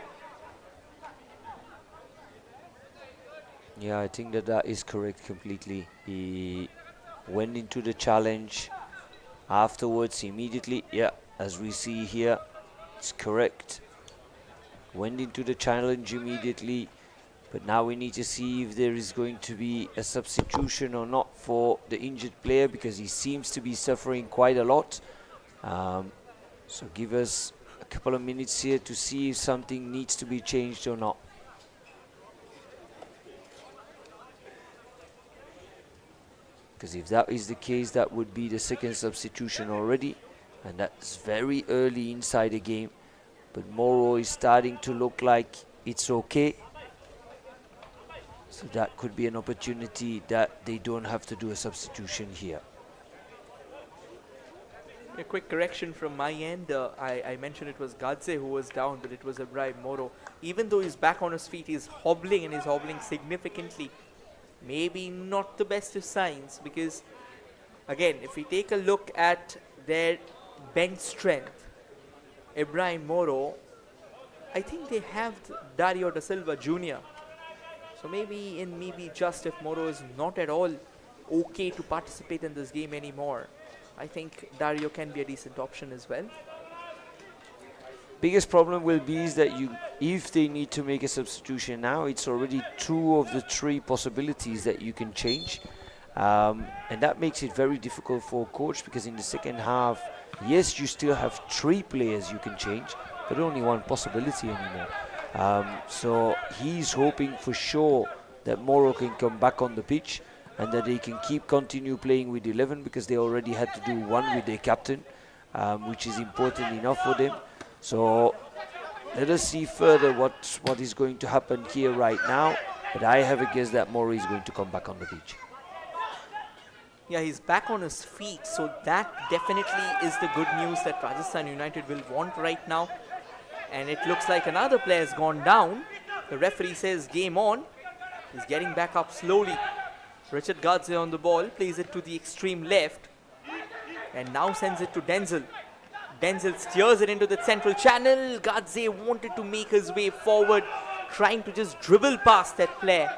Yeah, I think that is correct completely. He went into the challenge afterwards immediately. Yeah, as we see here, it's correct. Went into the challenge immediately. But now we need to see if there is going to be a substitution or not for the injured player, because he seems to be suffering quite a lot. So give us a couple of minutes here to see if something needs to be changed or not. Because if that is the case, that would be the second substitution already, and that's very early inside the game. But Moro is starting to look like it's okay. So that could be an opportunity that they don't have to do a substitution here. A quick correction from my end. I mentioned it was Gadze who was down, but it was Ibrahim Moro. Even though he's back on his feet, he's hobbling, and he's hobbling significantly. Maybe not the best of signs, because again, if we take a look at their bench strength, Ibrahim Moro, I think they have Dario Da Silva Jr. So maybe just if Moro is not at all okay to participate in this game anymore, I think Dario can be a decent option as well. Biggest problem will be is that if they need to make a substitution now, it's already 2 of the 3 possibilities that you can change. And that makes it very difficult for a coach, because in the second half, yes, you still have 3 players you can change, but only 1 possibility anymore. So he's hoping for sure that Moro can come back on the pitch and that they can continue playing with 11, because they already had to do 1 with their captain, which is important enough for them. So let us see further what is going to happen here right now. But I have a guess that Moro is going to come back on the pitch. Yeah, he's back on his feet, so that definitely is the good news that Rajasthan United will want right now. And it looks like another player has gone down. The referee says game on. He's getting back up slowly. Richard Gadze on the ball, plays it to the extreme left, and now sends it to Denzel. Denzel steers it into the central channel. Gadze wanted to make his way forward, trying to just dribble past that player,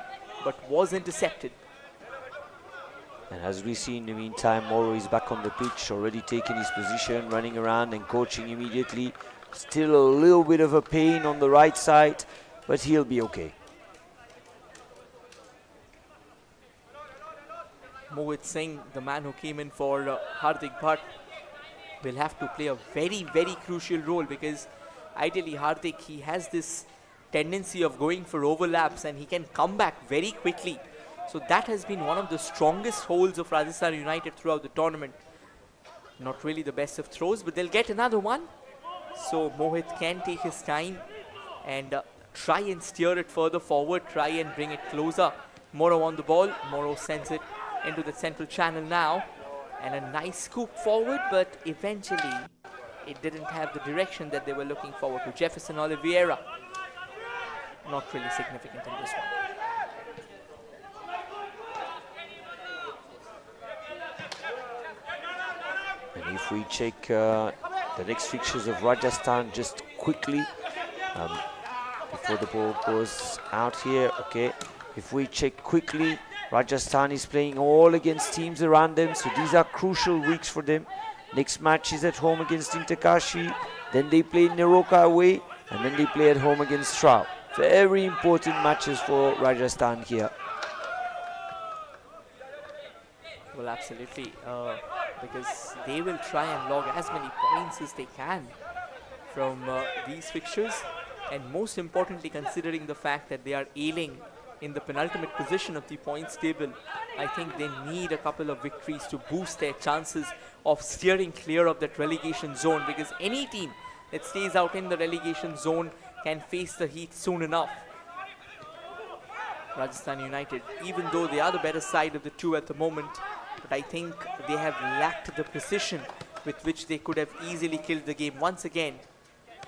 but was intercepted. And as we see in the meantime, Moro is back on the pitch, already taking his position, running around and coaching immediately. Still a little bit of a pain on the right side, but he'll be okay. Mohit Singh, the man who came in for Hardik Bhatt, will have to play a very, very crucial role, because ideally Hardik, he has this tendency of going for overlaps and he can come back very quickly. So that has been one of the strongest holds of Rajasthan United throughout the tournament. Not really the best of throws, but they'll get another one. So Mohit can take his time and try and steer it further forward, try and bring it closer. Moro on the ball. Moro sends it into the central channel now. And a nice scoop forward, but eventually it didn't have the direction that they were looking forward to. Jefferson Oliveira, not really significant in this one. And if we check the next fixtures of Rajasthan just quickly, before the ball goes out here, okay. If we check quickly, Rajasthan is playing all against teams around them, so these are crucial weeks for them. Next match is at home against Interkashi, then they play Neroka away, and then they play at home against Stroud. Very important matches for Rajasthan here. Well, absolutely, because they will try and log as many points as they can from these fixtures, and most importantly, considering the fact that they are ailing in the penultimate position of the points table, I think they need a couple of victories to boost their chances of steering clear of that relegation zone, because any team that stays out in the relegation zone can face the heat soon enough. Rajasthan United, even though they are the better side of the two at the moment, but I think they have lacked the precision with which they could have easily killed the game. Once again,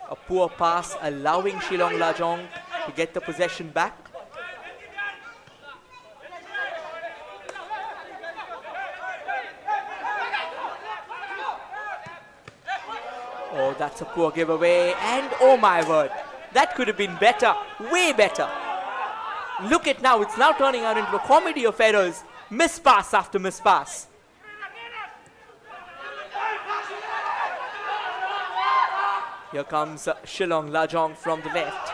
a poor pass allowing Shillong Lajong to get the possession back. Oh, that's a poor giveaway, and oh my word, that could have been better, way better. Look at now, it's now turning out into a comedy of errors. Miss pass after miss pass. Here comes Shillong Lajong from the left.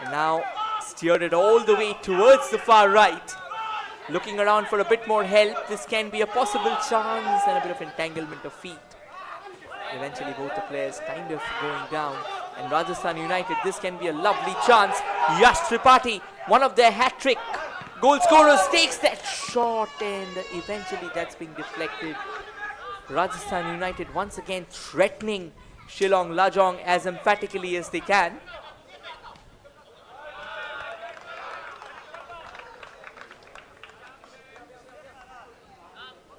And now steered it all the way towards the far right. Looking around for a bit more help. This can be a possible chance, and a bit of entanglement of feet. Eventually both the players kind of going down. And Rajasthan United, this can be a lovely chance. Yash Tripathi, one of their hat-trick goal scorers, takes that shot, and eventually that's being deflected. Rajasthan United once again threatening Shillong Lajong as emphatically as they can.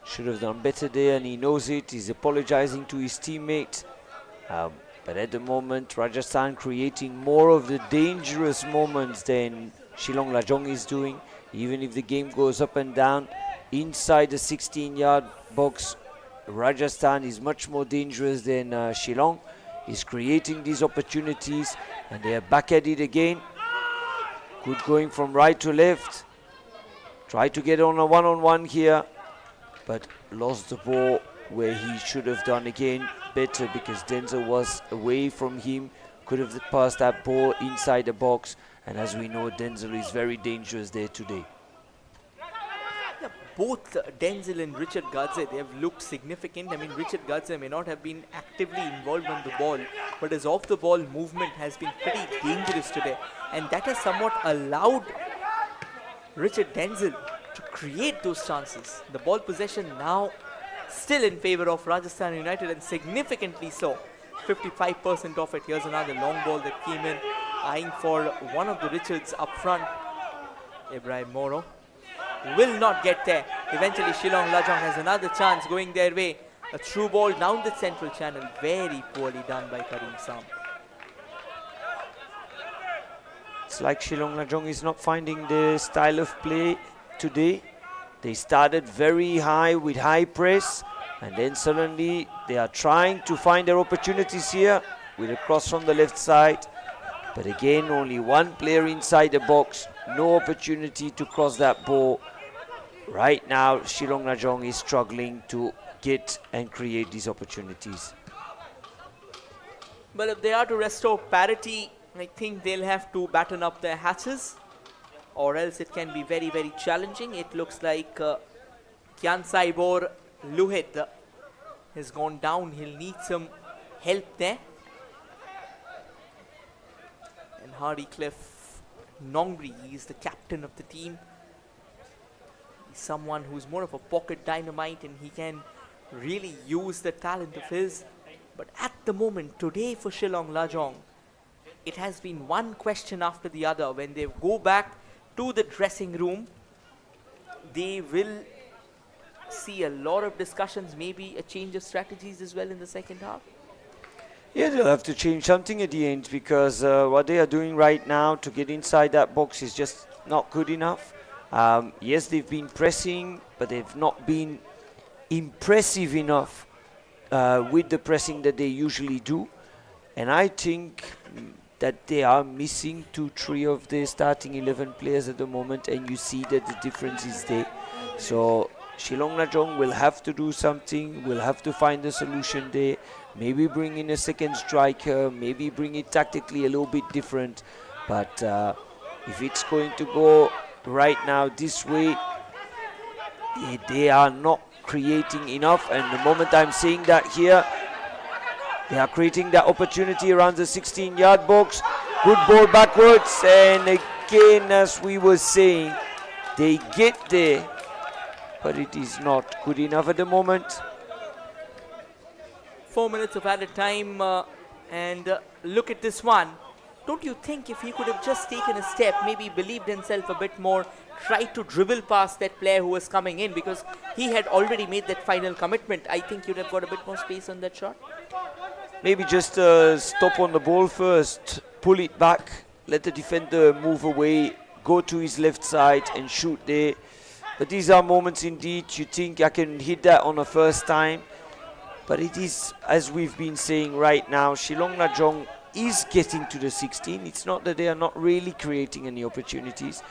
Should have done better there, and he knows it. He's apologizing to his teammate. But at the moment, Rajasthan creating more of the dangerous moments than Shillong Lajong is doing. Even if the game goes up and down, inside the 16-yard box, Rajasthan is much more dangerous than Shillong. He's creating these opportunities, and they are back at it again. Good going from right to left. Try to get on a one-on-one here, but lost the ball where he should have done again better, because Denzel was away from him, could have passed that ball inside the box, and as we know, Denzel is very dangerous there today. Yeah, both Denzel and Richard Gadze, they have looked significant. I mean, Richard Gadze may not have been actively involved on the ball, but his off-the-ball movement has been pretty dangerous today, and that has somewhat allowed Richard Denzel to create those chances. The ball possession now still in favor of Rajasthan United, and significantly so. 55% of it. Here's another long ball that came in, eyeing for one of the Richards up front. Ibrahim Moro will not get there. Eventually Shillong Lajong has another chance going their way. A through ball down the central channel, very poorly done by Karim Sam. It's like Shillong Lajong is not finding the style of play today. They started very high with high press, and then suddenly they are trying to find their opportunities here with a cross from the left side. But again, only one player inside the box, no opportunity to cross that ball. Right now, Shillong Lajong is struggling to get and create these opportunities. But if they are to restore parity, I think they'll have to batten up their hatches, or else it can be very, very challenging. It looks like Kyan Saibor Luhit has gone down. He'll need some help there. And Hardy Cliff Nongri is the captain of the team. He's someone who's more of a pocket dynamite, and he can really use the talent of his. But at the moment, today for Shillong Lajong, it has been one question after the other. When they go back to the dressing room, they will see a lot of discussions, maybe a change of strategies as well in the second half. Yeah, they'll have to change something at the end, because what they are doing right now to get inside that box is just not good enough. Yes, they've been pressing, but they've not been impressive enough with the pressing that they usually do. And I think that they are missing 2-3 of their starting 11 players at the moment, and you see that the difference is there. So Shillong Lajong will have to do something, will have to find a solution there, maybe bring in a second striker, maybe bring it tactically a little bit different. But if it's going to go right now this way, they are not creating enough. And the moment I'm saying that here, they are creating that opportunity around the 16-yard box. Good ball backwards, and again, as we were saying, they get there, but it is not good enough at the moment. 4 minutes of added time, and look at this one. Don't you think if he could have just taken a step, maybe believed himself a bit more, tried to dribble past that player who was coming in, because he had already made that final commitment, I think you'd have got a bit more space on that shot? Maybe just stop on the ball first, pull it back, let the defender move away, go to his left side and shoot there. But these are moments indeed, you think I can hit that on the first time. But it is, as we've been saying right now, Shillong Lajong is getting to the 16. It's not that they are not really creating any opportunities,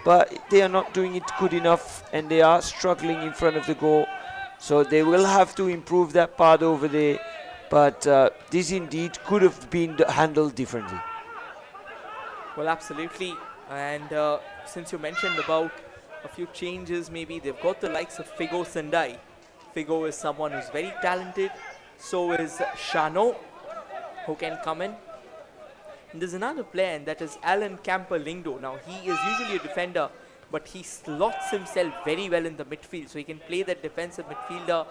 but they are not doing it good enough, and they are struggling in front of the goal. So they will have to improve that part over there. But this indeed could have been handled differently. Well, absolutely. And since you mentioned about a few changes, maybe they've got the likes of Figo Sendai. Figo is someone who's very talented. So is Shano, who can come in. And there's another player, and that is Alan Camper Lingdo. Now, he is usually a defender, but he slots himself very well in the midfield. So he can play that defensive midfielder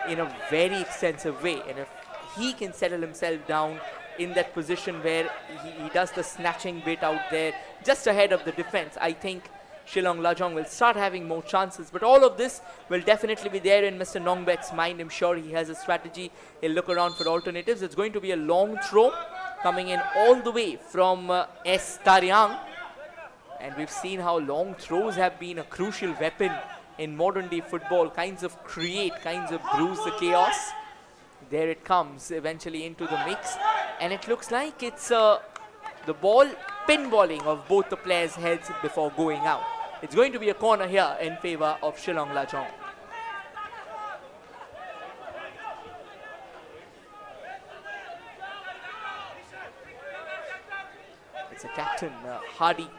in a very extensive way. And if he can settle himself down in that position where he does the snatching bit out there just ahead of the defense, I think Shillong Lajong will start having more chances. But all of this will definitely be there in Mr. Nongbek's mind. I'm sure he has a strategy. He'll look around for alternatives. It's going to be a long throw coming in all the way from S. Tariang. And we've seen how long throws have been a crucial weapon in modern day football. Kinds of create, kinds of bruise the chaos. There it comes eventually into the mix, and it looks like it's the ball pinballing of both the players' heads before going out. It's going to be a corner here in favor of Shillong Lajong. It's a captain, Hardy,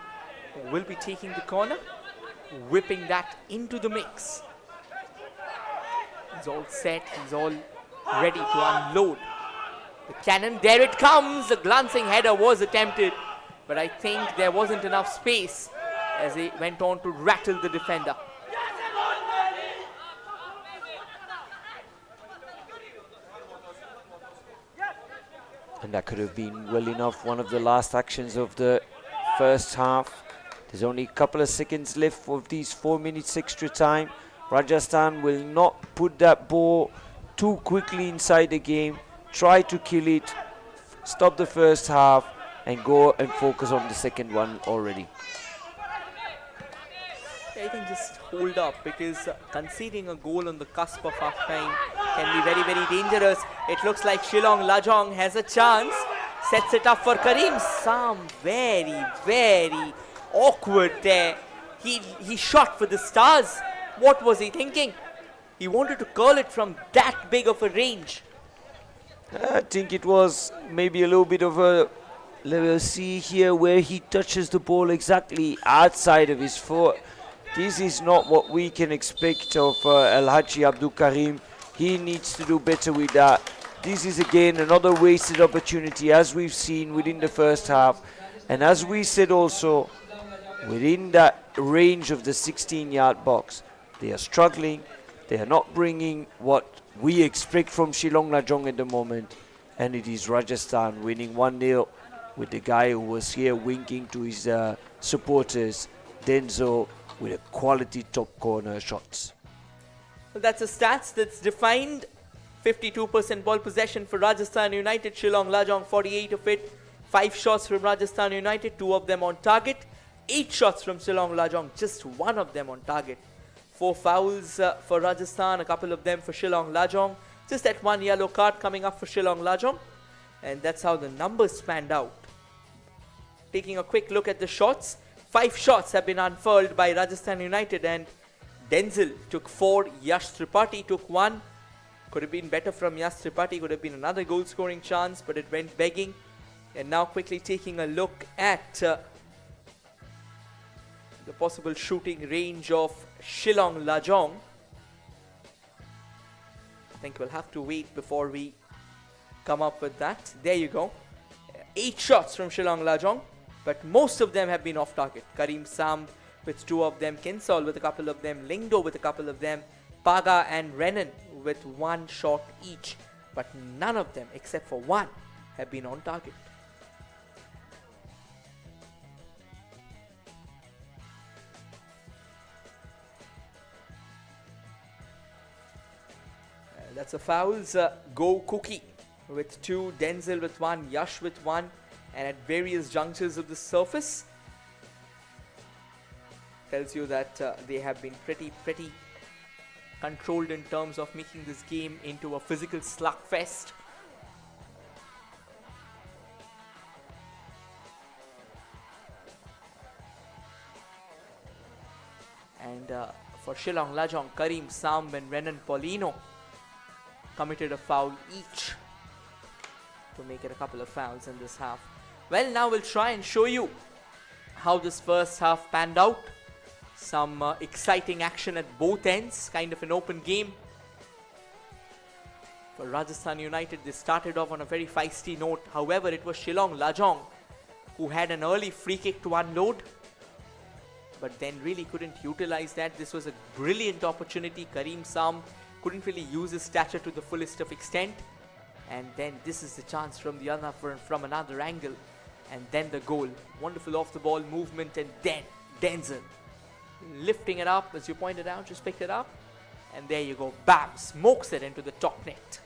who will be taking the corner, whipping that into the mix. He's all set, he's all ready to unload the cannon. There it comes. The glancing header was attempted, but I think there wasn't enough space as he went on to rattle the defender. And that could have been well enough one of the last actions of the first half. There's only a couple of seconds left for these 4 minutes extra time. Rajasthan will not put that ball too quickly inside the game, try to kill it, stop the first half, and go and focus on the second one already. I think just hold up, because conceding a goal on the cusp of half time can be very, very dangerous. It looks like Shillong Lajong has a chance, sets it up for Karim Sam. Very, very awkward there. He shot for the stars. What was he thinking? He wanted to curl it from that big of a range. I think it was maybe a little bit of a level C here, where he touches the ball exactly outside of his foot. This is not what we can expect of El Hadji Abdul Karim. He needs to do better with that. This is again another wasted opportunity, as we've seen within the first half. And as we said also, within that range of the 16-yard box, they are struggling. They are not bringing what we expect from Shillong Lajong at the moment. And it is Rajasthan winning 1-0 with the guy who was here winking to his supporters, Denzo, with a quality top corner shots. Well, that's a stats that's defined. 52% ball possession for Rajasthan United. Shillong Lajong 48 of it. 5 shots from Rajasthan United, 2 of them on target. 8 shots from Shillong Lajong, just 1 of them on target. 4 fouls for Rajasthan, a couple of them for Shillong Lajong. Just that 1 yellow card coming up for Shillong Lajong. And that's how the numbers spanned out. taking a quick look at the shots. 5 shots have been unfurled by Rajasthan United, and Denzel took 4, Yash Tripathi took 1. Could have been better from Yash Tripathi, could have been another goal scoring chance, but it went begging. And now quickly taking a look at the possible shooting range of Shillong Lajong. I think we'll have to wait before we come up with that. There you go. 8 shots from Shillong Lajong, but most of them have been off target. Karim Sam with 2 of them, Kinsol with a couple of them, Lingdo with a couple of them, Paga and Renan with 1 shot each. But none of them, except for 1, have been on target. That's a fouls. Go Cookie with 2, Denzel with 1, Yash with 1, and at various junctures of the surface. Tells you that they have been pretty controlled in terms of making this game into a physical slugfest. And for Shillong Lajong, Karim Sam and Renan Paulino committed a foul each to make it a couple of fouls in this half. Well, now we'll try and show you how this first half panned out. Some exciting action at both ends, kind of an open game. For Rajasthan United, they started off on a very feisty note. However, it was Shillong Lajong who had an early free kick to unload, but then really couldn't utilize that. This was a brilliant opportunity. Karim Sam couldn't really use his stature to the fullest of extent, and then this is the chance from the other from another angle, and then the goal. Wonderful off the ball movement, and then Denzel lifting it up, as you pointed out, just picked it up, and there you go, bam, smokes it into the top net.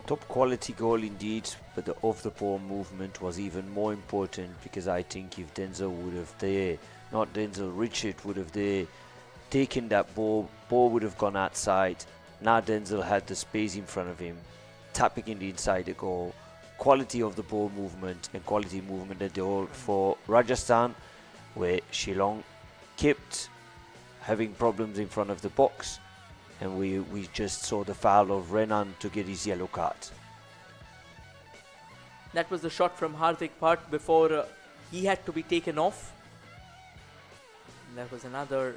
Top quality goal indeed, but the off the ball movement was even more important, because I think if Denzel would have Richard would have taken that ball would have gone outside. Now Denzel had the space in front of him, tapping in the inside the goal. Quality of the ball movement and quality movement at the goal for Rajasthan, where Shillong kept having problems in front of the box, and we just saw the foul of Renan to get his yellow card. That was the shot from Hardik Bhatt before he had to be taken off. And that was another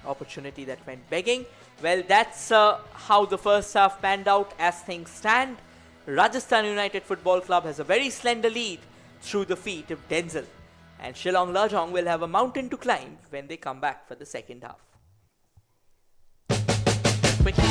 opportunity that went begging. Well, that's how the first half panned out as things stand. Rajasthan United Football Club has a very slender lead through the feet of Denzel, and Shillong Lajong will have a mountain to climb when they come back for the second half. Quickly.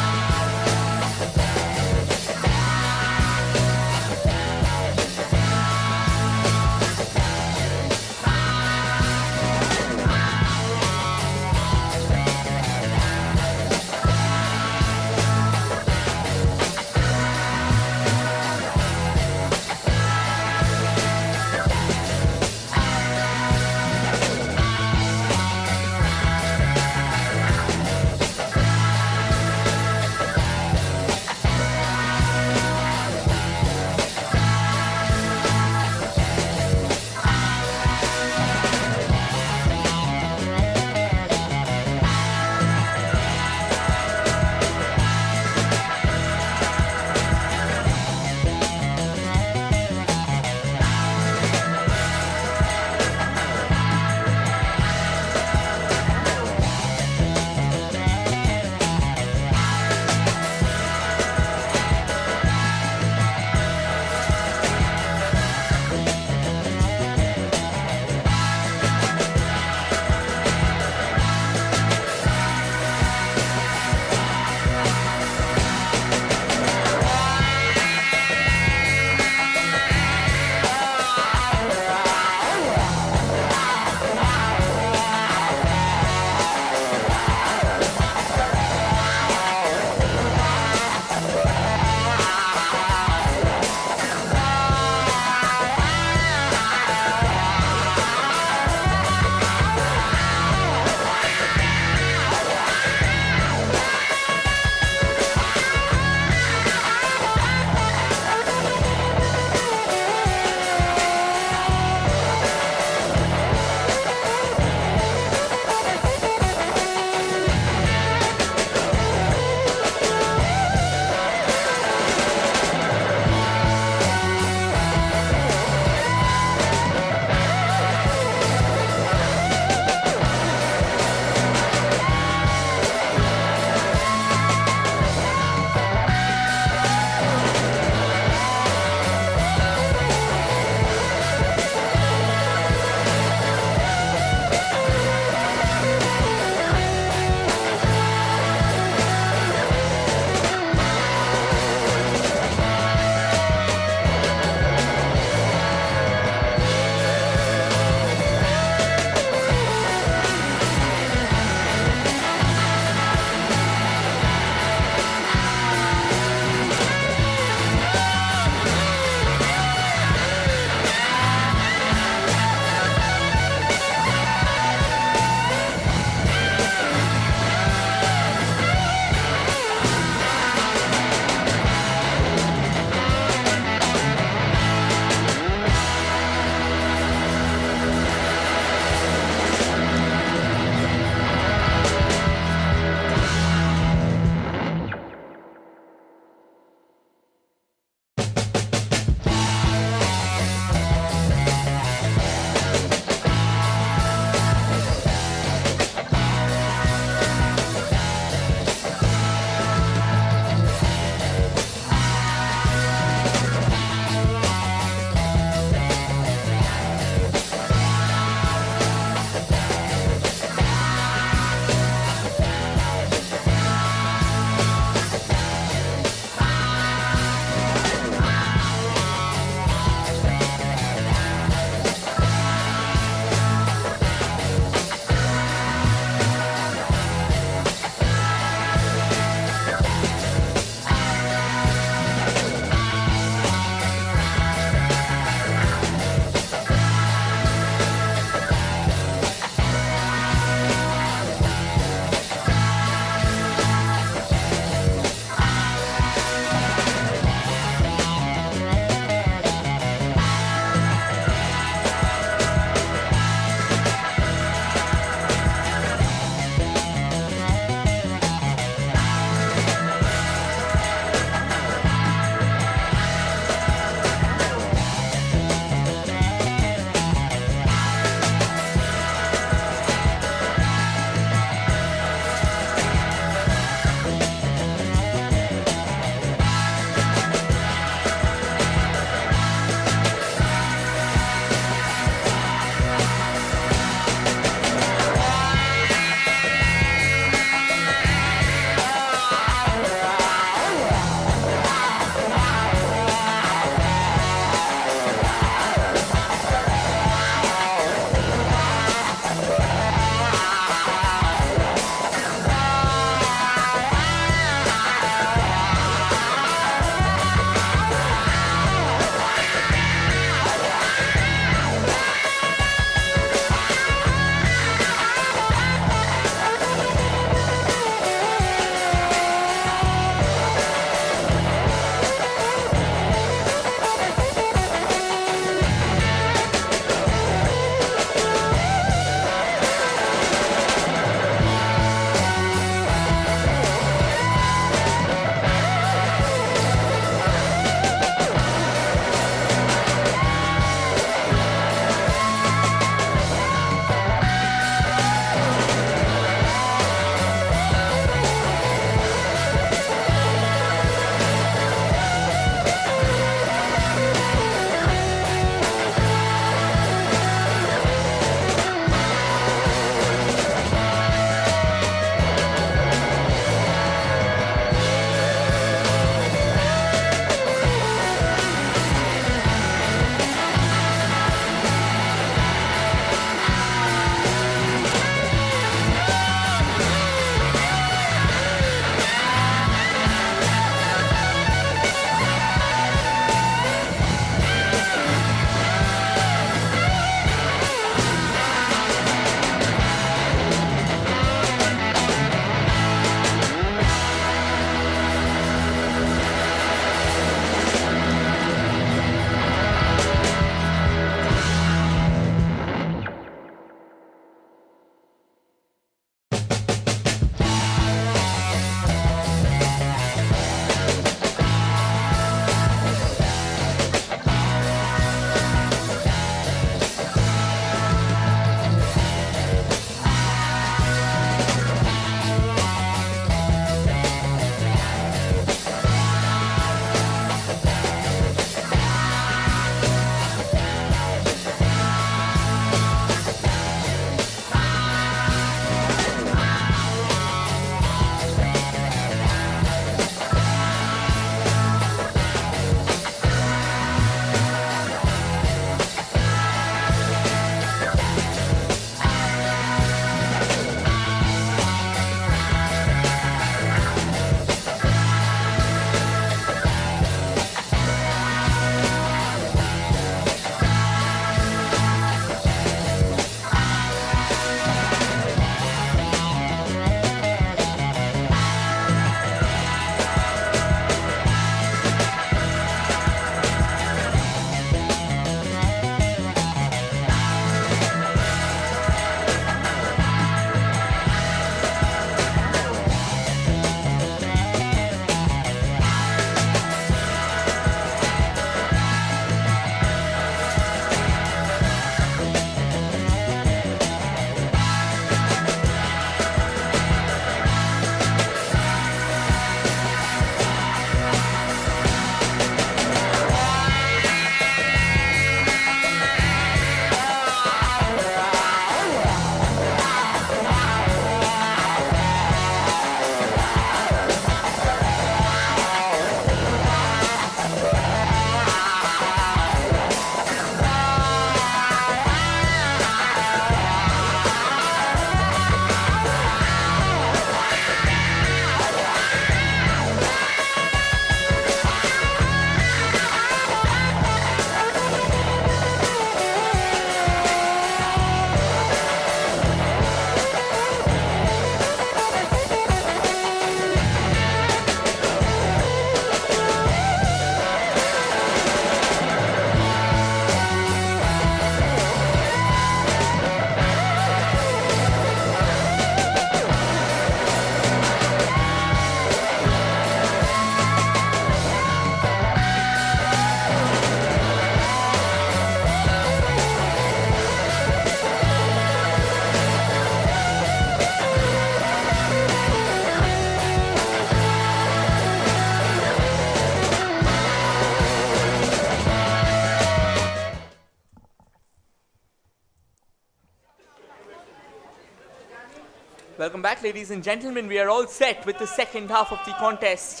Welcome back, ladies and gentlemen. We are all set with the second half of the contest.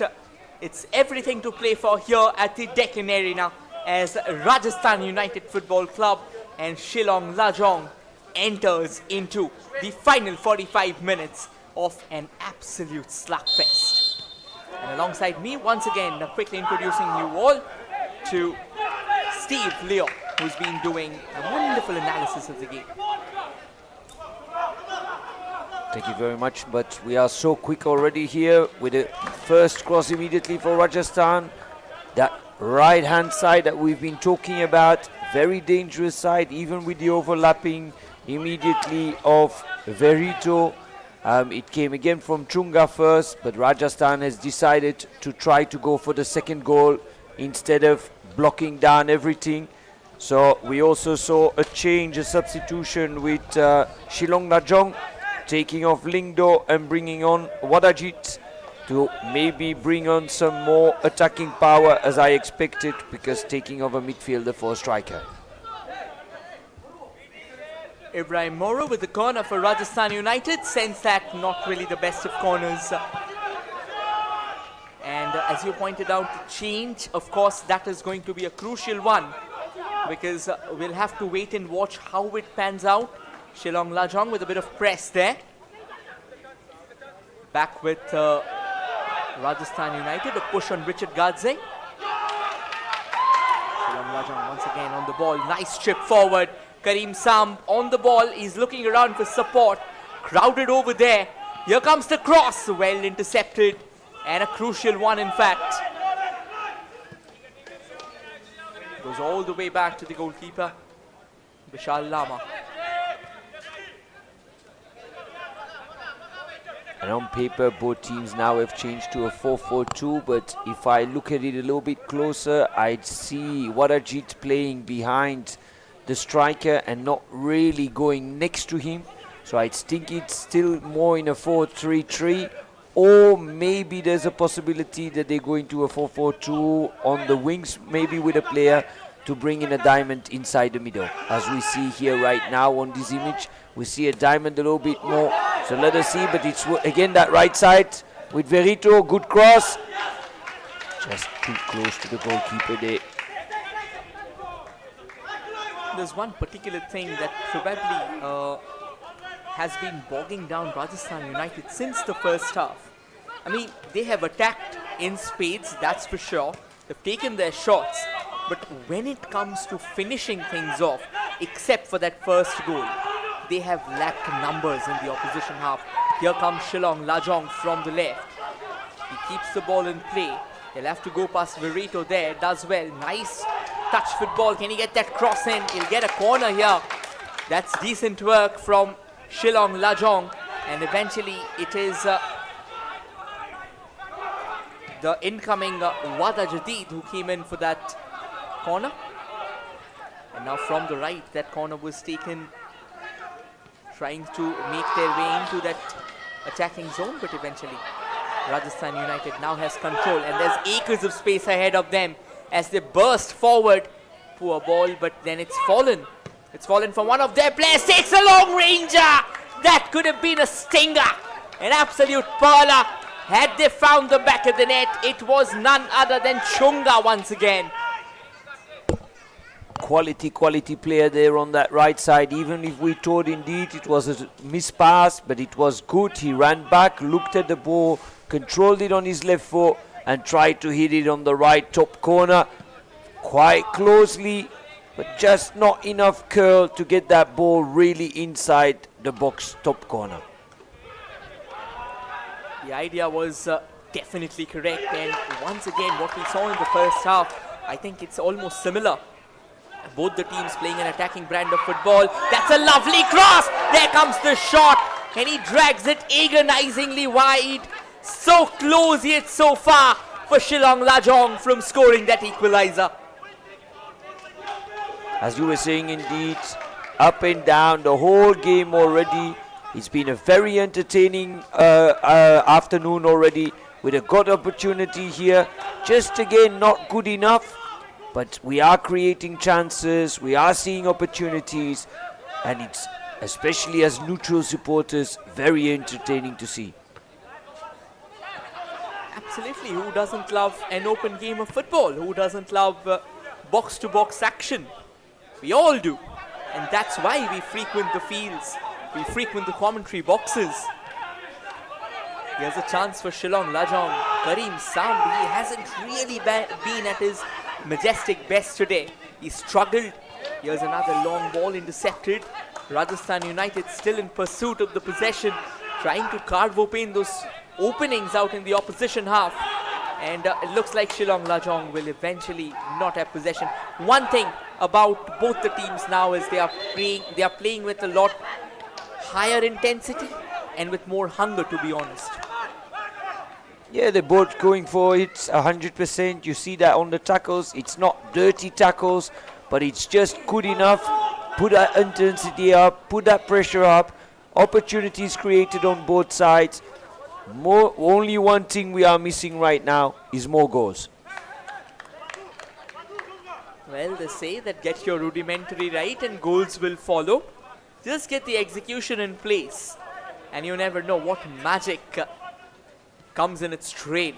It's everything to play for here at the Deccan Arena as Rajasthan United Football Club and Shillong Lajong enters into the final 45 minutes of an absolute slugfest. And alongside me, once again, quickly introducing you all to Steve Leo, who's been doing a wonderful analysis of the game. Thank you very much, but we are so quick already here with the first cross immediately for Rajasthan. That right-hand side that we've been talking about, very dangerous side, even with the overlapping immediately of Verito. It came again from Chunga first, but Rajasthan has decided to try to go for the second goal instead of blocking down everything. So we also saw a change, a substitution with Shillong Lajong, taking off Lingdo and bringing on Wadajit to maybe bring on some more attacking power as I expected, because taking over midfielder for a striker. Ibrahim Moro with the corner for Rajasthan United, sends that not really the best of corners. And as you pointed out, the change, of course, that is going to be a crucial one, because we'll have to wait and watch how it pans out. Shillong Lajong with a bit of press there. Back with Rajasthan United, a push on Richard Gadze. Shillong Lajong once again on the ball, nice chip forward. Karim Sam on the ball, he's looking around for support. Crowded over there. Here comes the cross, well intercepted, and a crucial one in fact. Goes all the way back to the goalkeeper, Vishal Lama. And on paper, both teams now have changed to a 4-4-2, but if I look at it a little bit closer, I'd see Wadajit playing behind the striker and not really going next to him. So I think it's still more in a 4-3-3, or maybe there's a possibility that they go into a 4-4-2 on the wings, maybe with a player to bring in a diamond inside the middle. As we see here right now on this image, we see a diamond a little bit more. So let us see, but it's again that right side with Verito, good cross. Just too close to the goalkeeper there. There's one particular thing that probably has been bogging down Rajasthan United since the first half. I mean, they have attacked in spades, that's for sure. They've taken their shots. But when it comes to finishing things off, except for that first goal, they have lacked numbers in the opposition half. Here comes Shillong Lajong from the left. He keeps the ball in play. He'll have to go past Verito there, does well. Nice touch football. Can he get that cross in? He'll get a corner here. That's decent work from Shillong Lajong. And eventually it is the incoming Wada Jadid who came in for that corner. And now from the right, that corner was taken, trying to make their way into that attacking zone, but eventually Rajasthan United now has control, and there's acres of space ahead of them as they burst forward. Poor ball, but then it's fallen. It's fallen from one of their players, takes a long ranger. That could have been a stinger, an absolute perler. Had they found the back of the net, it was none other than Chunga once again. Quality player there on that right side. Even if we thought indeed it was a mispass, but it was good. He ran back, looked at the ball, controlled it on his left foot and tried to hit it on the right top corner quite closely, but just not enough curl to get that ball really inside the box top corner. The idea was definitely correct, and once again what we saw in the first half, I think it's almost similar. Both the teams playing an attacking brand of football. That's a lovely cross. There comes the shot, and he drags it agonizingly wide. So close yet so far for Shillong Lajong from scoring that equalizer. As you were saying, indeed, up and down the whole game already. It's been a very entertaining afternoon already, with a good opportunity here. Just again, not good enough. But we are creating chances, we are seeing opportunities, and it's especially as neutral supporters, very entertaining to see. Absolutely, who doesn't love an open game of football? Who doesn't love box-to-box action? We all do. And that's why we frequent the fields. We frequent the commentary boxes. Here's a chance for Shillong Lajong. Karim Sam, he hasn't really been at his majestic best today. He struggled. Here's another long ball intercepted. Rajasthan United still in pursuit of the possession, trying to carve open those openings out in the opposition half. And it looks like Shillong Lajong will eventually not have possession. One thing about both the teams now is they are playing with a lot higher intensity and with more hunger, to be honest. Yeah, they're both going for it 100%. You see that on the tackles. It's not dirty tackles, but it's just good enough. Put that intensity up, put that pressure up. Opportunities created on both sides. Only one thing we are missing right now is more goals. Well, they say that get your rudimentary right and goals will follow. Just get the execution in place, and you never know what magic comes in its trail.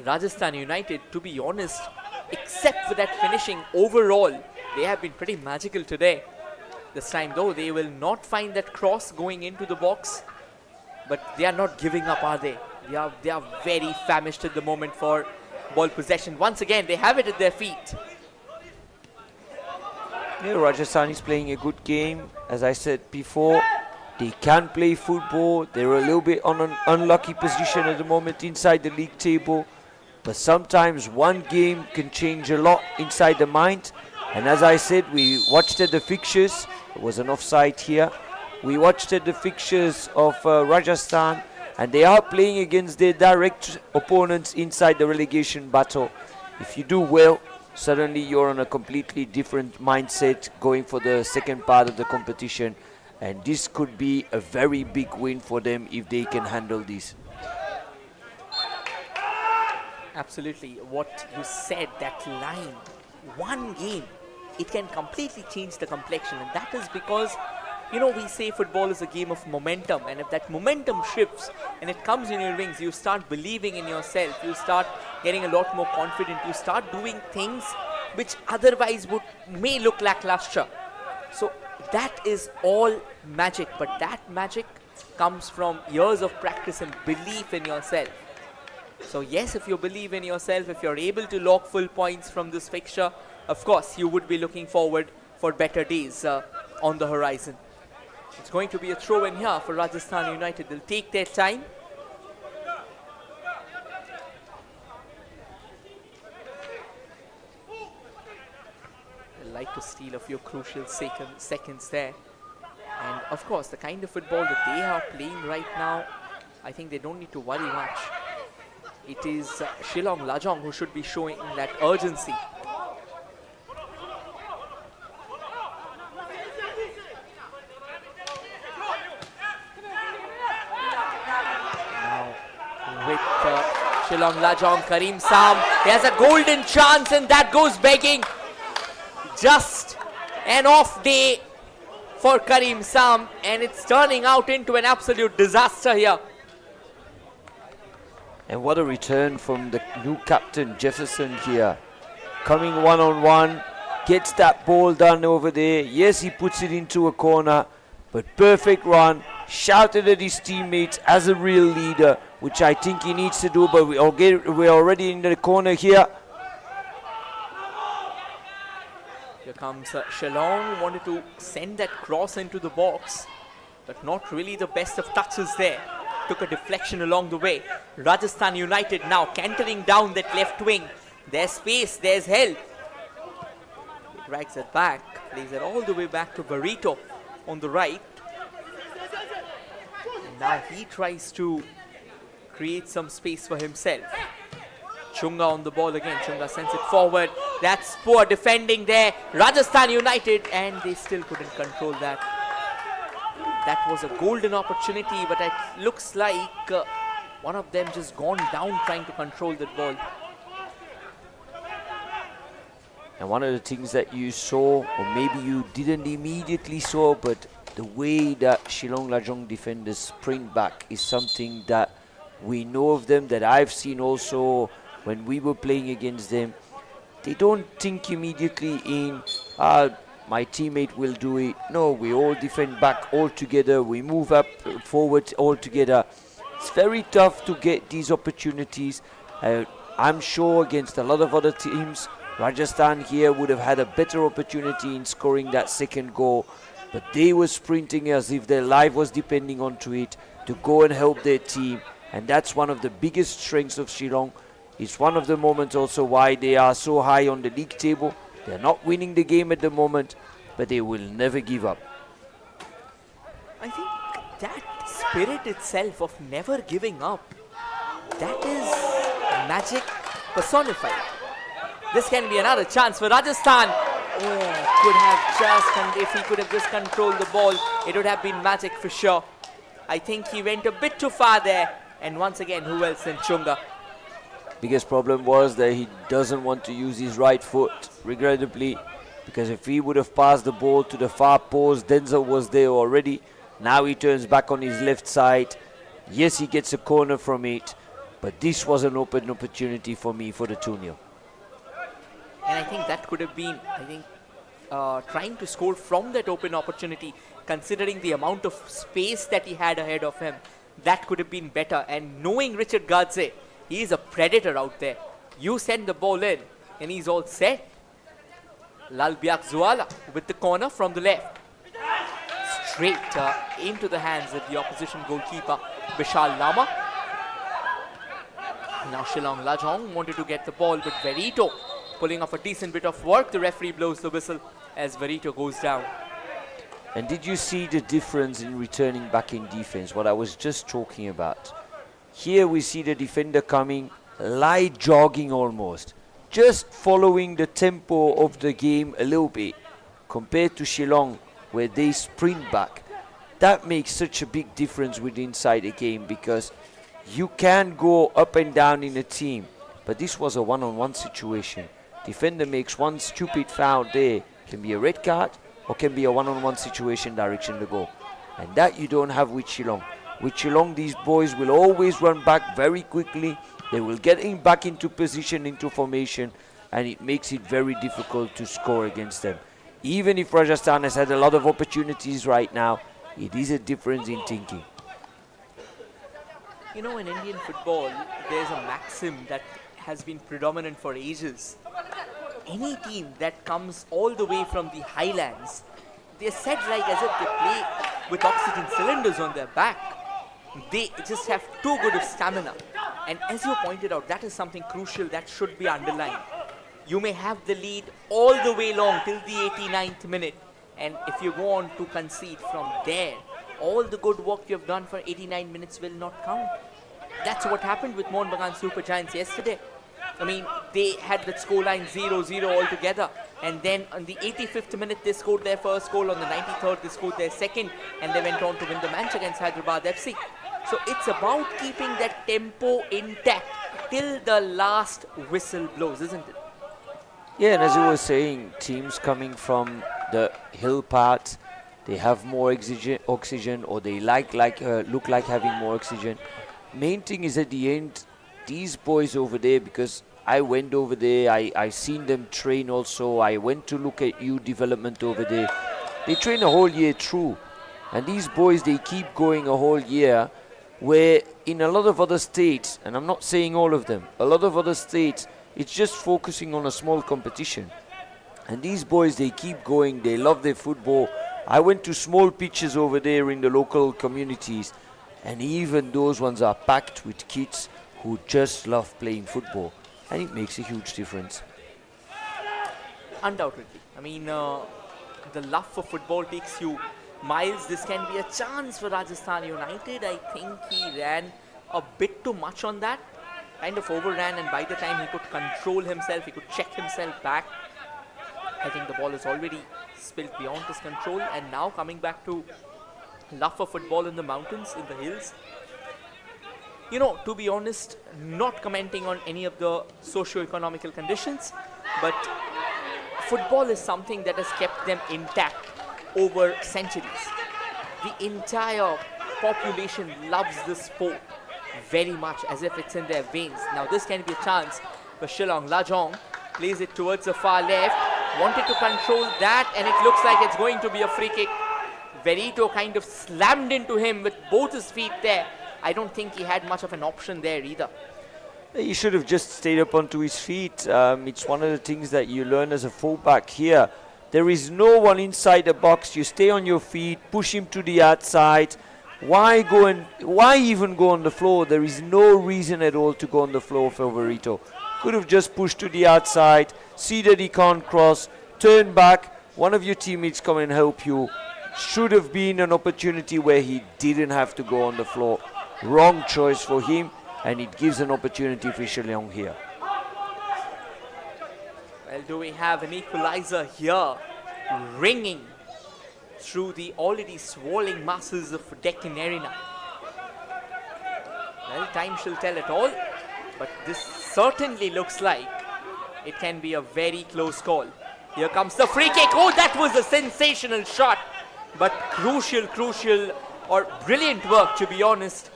Rajasthan United, to be honest, except for that finishing, overall, they have been pretty magical today. This time though, they will not find that cross going into the box, but they are not giving up, are they? They are very famished at the moment for ball possession. Once again, they have it at their feet. Yeah, Rajasthan is playing a good game. As I said before, they can play football. They're a little bit on an unlucky position at the moment inside the league table. But sometimes one game can change a lot inside the mind. And as I said, we watched at the fixtures. There was an offside here. We watched at the fixtures of Rajasthan, and they are playing against their direct opponents inside the relegation battle. If you do well, suddenly you're on a completely different mindset going for the second part of the competition. And this could be a very big win for them if they can handle this. Absolutely, what you said, that line, one game, it can completely change the complexion, and that is because, you know, we say football is a game of momentum, and if that momentum shifts and it comes in your wings, you start believing in yourself, you start getting a lot more confident, you start doing things which otherwise may look lackluster. So that is all magic, but that magic comes from years of practice and belief in yourself. So yes, if you believe in yourself, if you're able to log full points from this fixture, of course you would be looking forward for better days on the horizon. It's going to be a throw in here for Rajasthan United. They'll take their time. They'll like to steal a few crucial seconds there. And of course, the kind of football that they are playing right now, I think they don't need to worry much. It is Shillong Lajong who should be showing that urgency. Now with Shillong Lajong, Karim Sam, he has a golden chance and that goes begging. Just an off day for Karim Sam, and it's turning out into an absolute disaster here. And what a return from the new captain, Jefferson, here. Coming one-on-one, gets that ball done over there. Yes, he puts it into a corner, but perfect run. Shouted at his teammates as a real leader, which I think he needs to do, but we're already in the corner here. Here comes Shillong, wanted to send that cross into the box, but not really the best of touches there. Took a deflection along the way. Rajasthan United now cantering down that left wing. There's space, there's help. He drags it back, plays it all the way back to Barito on the right. And now he tries to create some space for himself. Chunga on the ball again. Chunga sends it forward. That's poor defending there. Rajasthan United, and they still couldn't control that. That was a golden opportunity, but it looks like one of them just gone down trying to control that ball. And one of the things that you saw, or maybe you didn't immediately saw, but the way that Shillong Lajong defenders sprint back is something that we know of them, that I've seen also when we were playing against them. They don't think immediately in, my teammate will do it. No, we all defend back all together. We move up forward all together. It's very tough to get these opportunities. I'm sure against a lot of other teams, Rajasthan here would have had a better opportunity in scoring that second goal. But they were sprinting as if their life was depending onto it to go and help their team. And that's one of the biggest strengths of Shillong. It's one of the moments also why they are so high on the league table. They're not winning the game at the moment, but they will never give up. I think that spirit itself of never giving up, that is magic personified. This can be another chance for Rajasthan. Could have just, if he could have just controlled the ball, it would have been magic for sure. I think he went a bit too far there. And once again, who else in Chunga? Biggest problem was that he doesn't want to use his right foot, regrettably, because if he would have passed the ball to the far post, Denzel was there already. Now he turns back on his left side. Yes, he gets a corner from it, but this was an open opportunity for me for the 2-0. And I think that could have been, trying to score from that open opportunity, considering the amount of space that he had ahead of him, that could have been better. And knowing Richard Gadze, he is a predator out there. You send the ball in, and he's all set. Lalbiak Zuala with the corner from the left. Straight into the hands of the opposition goalkeeper, Vishal Lama. Now Shillong Lajong wanted to get the ball, but Verito pulling off a decent bit of work. The referee blows the whistle as Verito goes down. And did you see the difference in returning back in defense, what I was just talking about? Here we see the defender coming, light jogging almost, just following the tempo of the game a little bit, compared to Shillong, where they sprint back. That makes such a big difference with inside a game, because you can go up and down in a team, but this was a one-on-one situation. Defender makes one stupid foul there, can be a red card or can be a one-on-one situation direction to go. And that you don't have with Shillong. With Shillong, these boys will always run back very quickly. They will get back into position, into formation, and it makes it very difficult to score against them. Even if Rajasthan has had a lot of opportunities right now, it is a difference in thinking. You know, in Indian football, there's a maxim that has been predominant for ages. Any team that comes all the way from the highlands, they're said like as if they play with oxygen cylinders on their back. They just have too good of stamina. And as you pointed out, that is something crucial that should be underlined. You may have the lead all the way long till the 89th minute. And if you go on to concede from there, all the good work you have done for 89 minutes will not count. That's what happened with Mohun Bagan Super Giants yesterday. I mean, they had that scoreline 0-0 altogether. And then on the 85th minute, they scored their first goal. On the 93rd, they scored their second. And they went on to win the match against Hyderabad FC. So it's about keeping that tempo intact till the last whistle blows, isn't it? Yeah, and as you were saying, teams coming from the hill part, they have more oxygen, or they look like having more oxygen. Main thing is at the end, these boys over there, because I went over there, I seen them train also. I went to look at youth development over there. They train a whole year through, and these boys, they keep going a whole year. Where in a lot of other states, and I'm not saying all of them, a lot of other states, it's just focusing on a small competition. And these boys, they keep going, they love their football. I went to small pitches over there in the local communities, and even those ones are packed with kids who just love playing football. And it makes a huge difference. Undoubtedly. I mean, the love for football takes you miles. This can be a chance for Rajasthan United. I think he ran a bit too much on that. Kind of overran, and by the time he could control himself, he could check himself back. I think the ball is already spilled beyond his control. And now coming back to love for football in the mountains, in the hills. You know, to be honest, not commenting on any of the socio-economical conditions, but football is something that has kept them intact over centuries. the entire population loves this sport very much, as if it's in their veins. Now this can be a chance for Shillong Lajong. Plays it towards the far left. Wanted to control that, and it looks like it's going to be a free kick. Verito kind of slammed into him with both his feet there. I don't think he had much of an option there either. He should have just stayed up onto his feet. It's one of the things that you learn as a fullback here. There is no one inside the box. You stay on your feet, push him to the outside. Why even go on the floor? There is no reason at all to go on the floor for Verito. Could have just pushed to the outside, see that he can't cross, turn back, one of your teammates come and help you. Should have been an opportunity where he didn't have to go on the floor. Wrong choice for him, and it gives an opportunity for Shillong here. Well, do we have an equalizer here, ringing through the already swirling masses of Deccan Arena? Well, time shall tell it all, but this certainly looks like it can be a very close call. Here comes the free kick. Oh, that was a sensational shot, but crucial or brilliant work, to be honest,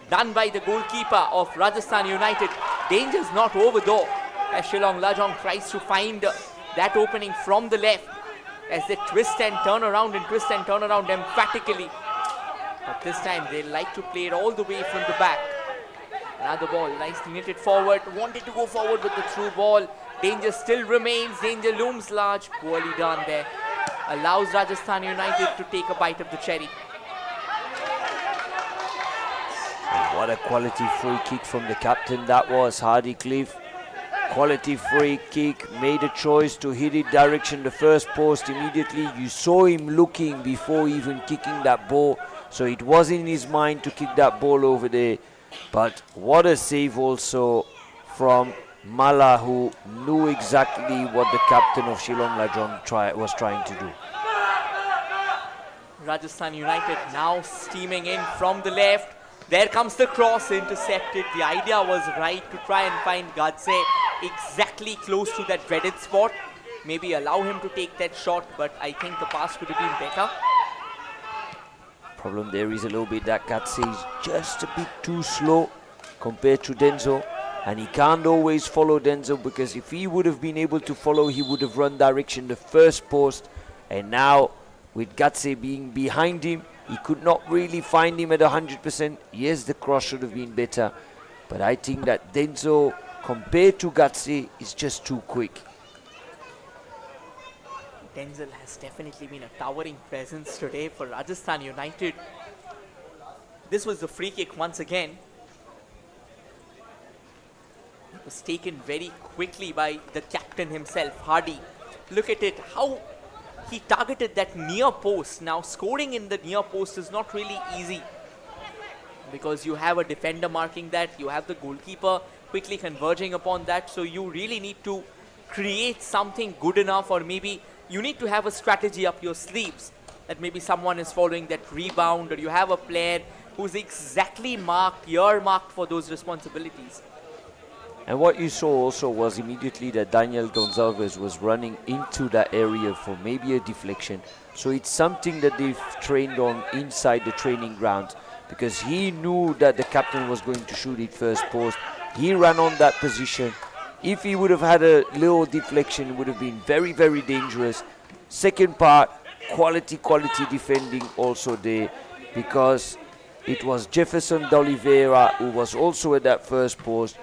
done by the goalkeeper of Rajasthan United. Danger's not over though, as Shillong Lajong tries to find that opening from the left, as they twist and turn around emphatically. But this time they like to play it all the way from the back. Another ball, nicely knitted forward. Wanted to go forward with the through ball. Danger still remains. Danger looms large. Poorly done there. Allows Rajasthan United to take a bite of the cherry. What a quality free kick from the captain that was, Hardy Cliff. Quality free kick, made a choice to hit it direction the first post immediately. You saw him looking before even kicking that ball, so it was in his mind to kick that ball over there. But what a save also from Mala, who knew exactly what the captain of Shillong Lajong was trying to do. Rajasthan United now steaming in from the left. There comes the cross, intercepted. The idea was right to try and find Gadse exactly close to that dreaded spot. Maybe allow him to take that shot, but I think the pass could have been better. Problem there is a little bit that Gadse is just a bit too slow compared to Denzo, and he can't always follow Denzo, because if he would have been able to follow, he would have run direction the first post, and now with Gadse being behind him, he could not really find him at 100%. Yes, the cross should have been better, but I think that Denzo, compared to Gadse, is just too quick. Denzel has definitely been a towering presence today for Rajasthan United. This was the free kick once again. It was taken very quickly by the captain himself, Hardy. Look at it, how he targeted that near post. Now scoring in the near post is not really easy, because you have a defender marking that, you have the goalkeeper quickly converging upon that, so you really need to create something good enough, or maybe you need to have a strategy up your sleeves, that maybe someone is following that rebound, or you have a player who's exactly earmarked for those responsibilities. And what you saw also was immediately that Daniel Gonzalez was running into that area for maybe a deflection. So it's something that they've trained on inside the training ground, because he knew that the captain was going to shoot it first post. He ran on that position. If he would have had a little deflection, it would have been very, very dangerous. Second part, quality defending also there, because it was Jefferson D'Oliveira who was also at that first post,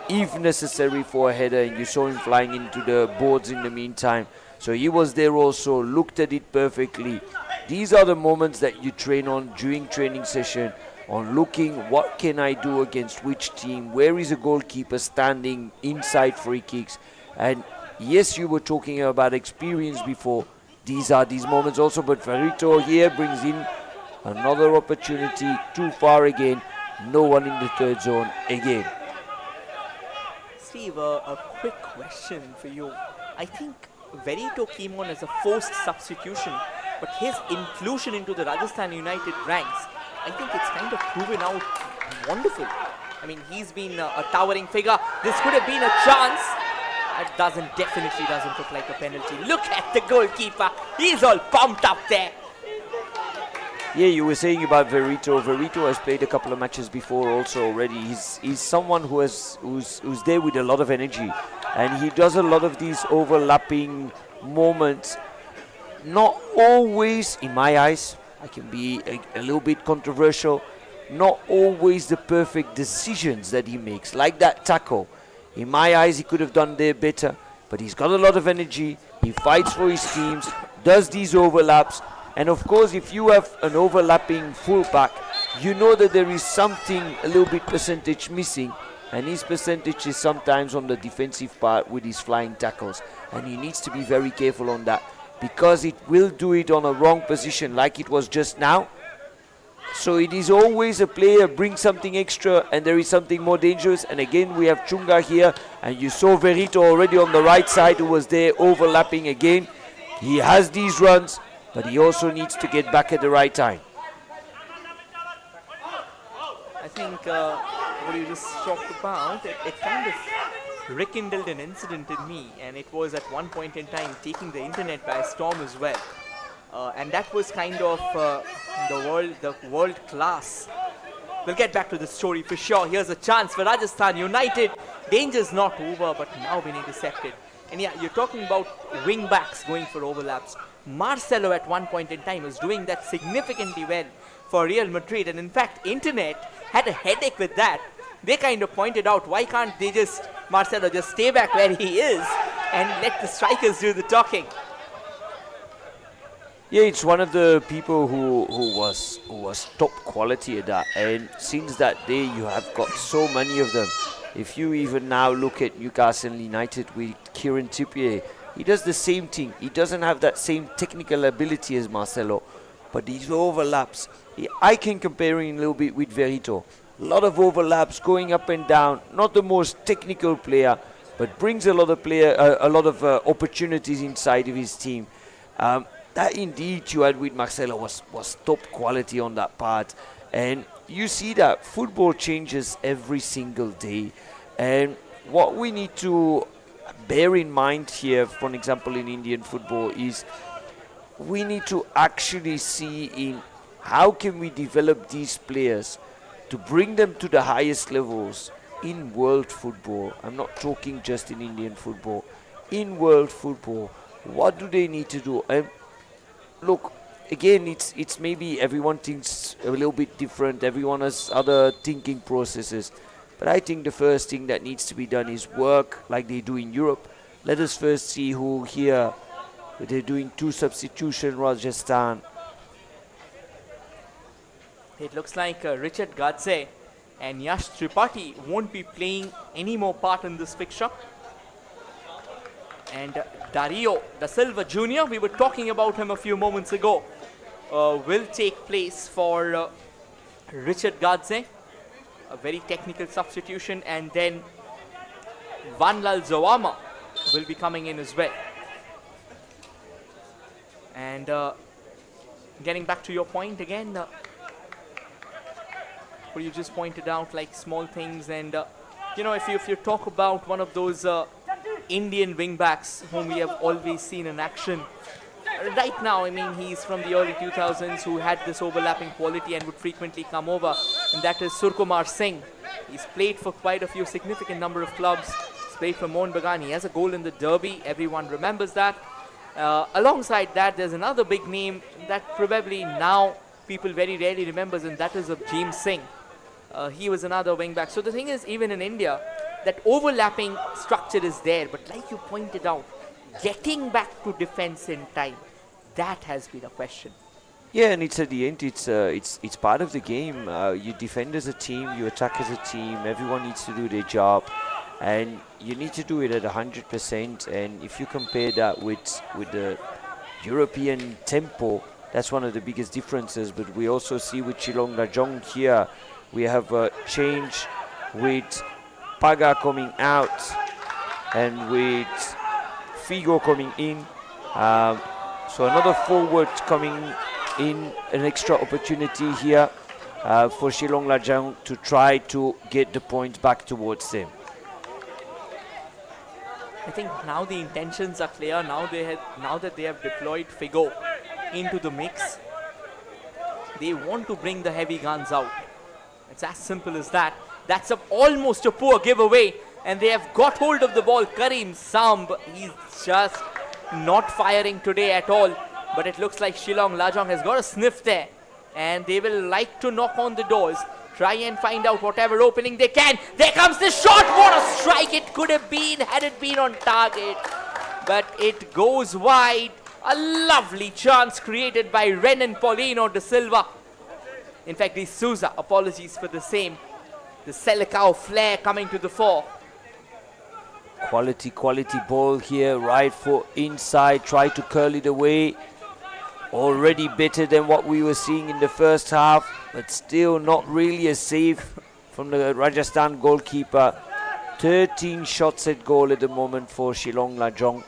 if necessary, for a header, and you saw him flying into the boards in the meantime. So he was there also, looked at it perfectly. These are the moments that you train on during training session, on looking what can I do against which team, where is a goalkeeper standing inside free kicks. And yes, you were talking about experience before. These are these moments also, but Verito here brings in another opportunity, too far again, no one in the third zone again. Steve, a quick question for you. I think Verito came on as a forced substitution, but his inclusion into the Rajasthan United ranks, I think it's kind of proven out wonderful. I mean, he's been a towering figure. This could have been a chance. It definitely doesn't look like a penalty. Look at the goalkeeper. He's all pumped up there. Yeah, you were saying about Verito. Verito has played a couple of matches before also already. He's someone who's there with a lot of energy, and he does a lot of these overlapping moments. Not always, in my eyes, I can be a little bit controversial. Not always the perfect decisions that he makes, like that tackle. In my eyes, he could have done there better, but he's got a lot of energy. He fights for his teams, does these overlaps. And of course, if you have an overlapping fullback, you know that there is something a little bit percentage missing. And his percentage is sometimes on the defensive part with his flying tackles. And he needs to be very careful on that, because it will do it on a wrong position like it was just now. So it is always a player brings something extra and there is something more dangerous. And again, we have Chunga here, and you saw Verito already on the right side who was there overlapping again. He has these runs, but he also needs to get back at the right time. I think what you just talked about, it kind of rekindled an incident in me, and it was at one point in time taking the internet by storm as well. And that was kind of the world class. We'll get back to the story for sure. Here's a chance for Rajasthan United. Danger's not over, but now being intercepted. And yeah, you're talking about wing backs going for overlaps. Marcelo at one point in time was doing that significantly well for Real Madrid, and in fact, internet had a headache with that. They kind of pointed out, why can't Marcelo just stay back where he is and let the strikers do the talking? Yeah, it's one of the people who was top quality at that, and since that day you have got so many of them. If you even now look at Newcastle United with Kieran Trippier, he does the same thing. He doesn't have that same technical ability as Marcelo, but these overlaps, I can compare him a little bit with Verito. A lot of overlaps going up and down. Not the most technical player, but brings a lot of opportunities inside of his team. That indeed you had with Marcelo was top quality on that part. And you see that football changes every single day. And what we need to bear in mind here, for example, in Indian football, is we need to actually see in how can we develop these players to bring them to the highest levels in world football. I'm not talking just in Indian football. In world football, what do they need to do? And look, again, it's maybe everyone thinks a little bit different. Everyone has other thinking processes. But I think the first thing that needs to be done is work like they do in Europe. Let us first see who here, they're doing 2 substitution, Rajasthan. It looks like Richard Gadze and Yash Tripathi won't be playing any more part in this fixture. And Dario Da Silva Jr., we were talking about him a few moments ago, will take place for Richard Gadze. A very technical substitution, and then Vanlal Zawama will be coming in as well. And getting back to your point again, what you just pointed out, like small things, and if you talk about one of those Indian wingbacks whom we have always seen in action. Right now, I mean, he's from the early 2000s who had this overlapping quality and would frequently come over, and that is Surkumar Singh. He's played for quite a few significant number of clubs. He's played for Mohun Bagan. He has a goal in the Derby. Everyone remembers that. Alongside that, there's another big name that probably now people very rarely remembers, and that is of James Singh. He was another wingback. So the thing is, even in India, that overlapping structure is there. But like you pointed out, getting back to defense in time, that has been a question. Yeah, and it's at the end, it's part of the game. You defend as a team, you attack as a team. Everyone needs to do their job, and you need to do it at 100%. And if you compare that with the European tempo, that's one of the biggest differences. But we also see with Shillong Lajong here, we have a change with Paga coming out and with Figo coming in. So another forward coming in, an extra opportunity here for Shillong Lajong to try to get the points back towards them. I think now the intentions are clear. Now that they have deployed Figo into the mix, They want to bring the heavy guns out. It's as simple as that. That's almost a poor giveaway. And they have got hold of the ball. Karim Samb, he's just not firing today at all. But it looks like Shillong Lajong has got a sniff there. And they will like to knock on the doors. Try and find out whatever opening they can. There comes the shot. What a strike it could have been had it been on target. But it goes wide. A lovely chance created by Renan Paulino de Silva. In fact, it's Souza. Apologies for the same. The Selecao flair coming to the fore. Quality ball here. Right foot inside. Try to curl it away. Already better than what we were seeing in the first half. But still not really a save from the Rajasthan goalkeeper. 13 shots at goal at the moment for Shillong Lajong.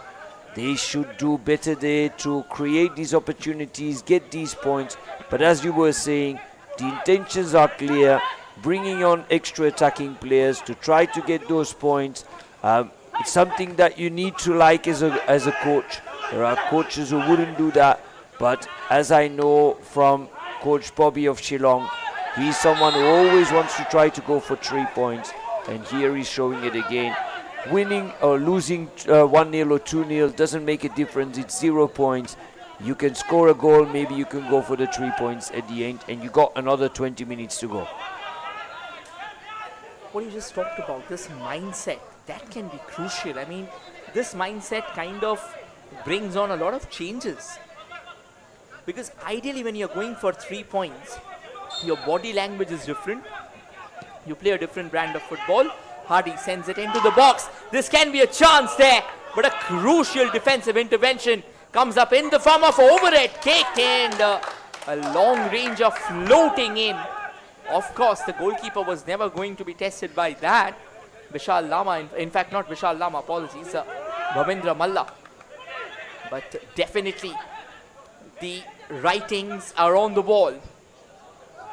They should do better there to create these opportunities, get these points. But as you were saying, the intentions are clear. Bringing on extra attacking players to try to get those points. It's something that you need to like as a coach. There are coaches who wouldn't do that. But as I know from Coach Bobby of Shillong, he's someone who always wants to try to go for 3 points. And here he's showing it again. Winning or losing 1-0 or 2-0 doesn't make a difference. It's 0 points. You can score a goal, maybe you can go for the 3 points at the end, and you got another 20 minutes to go. What you just talked about, this mindset, that can be crucial. I mean, this mindset kind of brings on a lot of changes. Because ideally when you're going for 3 points, your body language is different. You play a different brand of football. Hardy sends it into the box. This can be a chance there. But a crucial defensive intervention comes up in the form of overhead kick and a long range of floating in. Of course, the goalkeeper was never going to be tested by that. Vishal Lama, in fact not Vishal Lama, apologies, Bhavendra Malla. But definitely the writings are on the wall.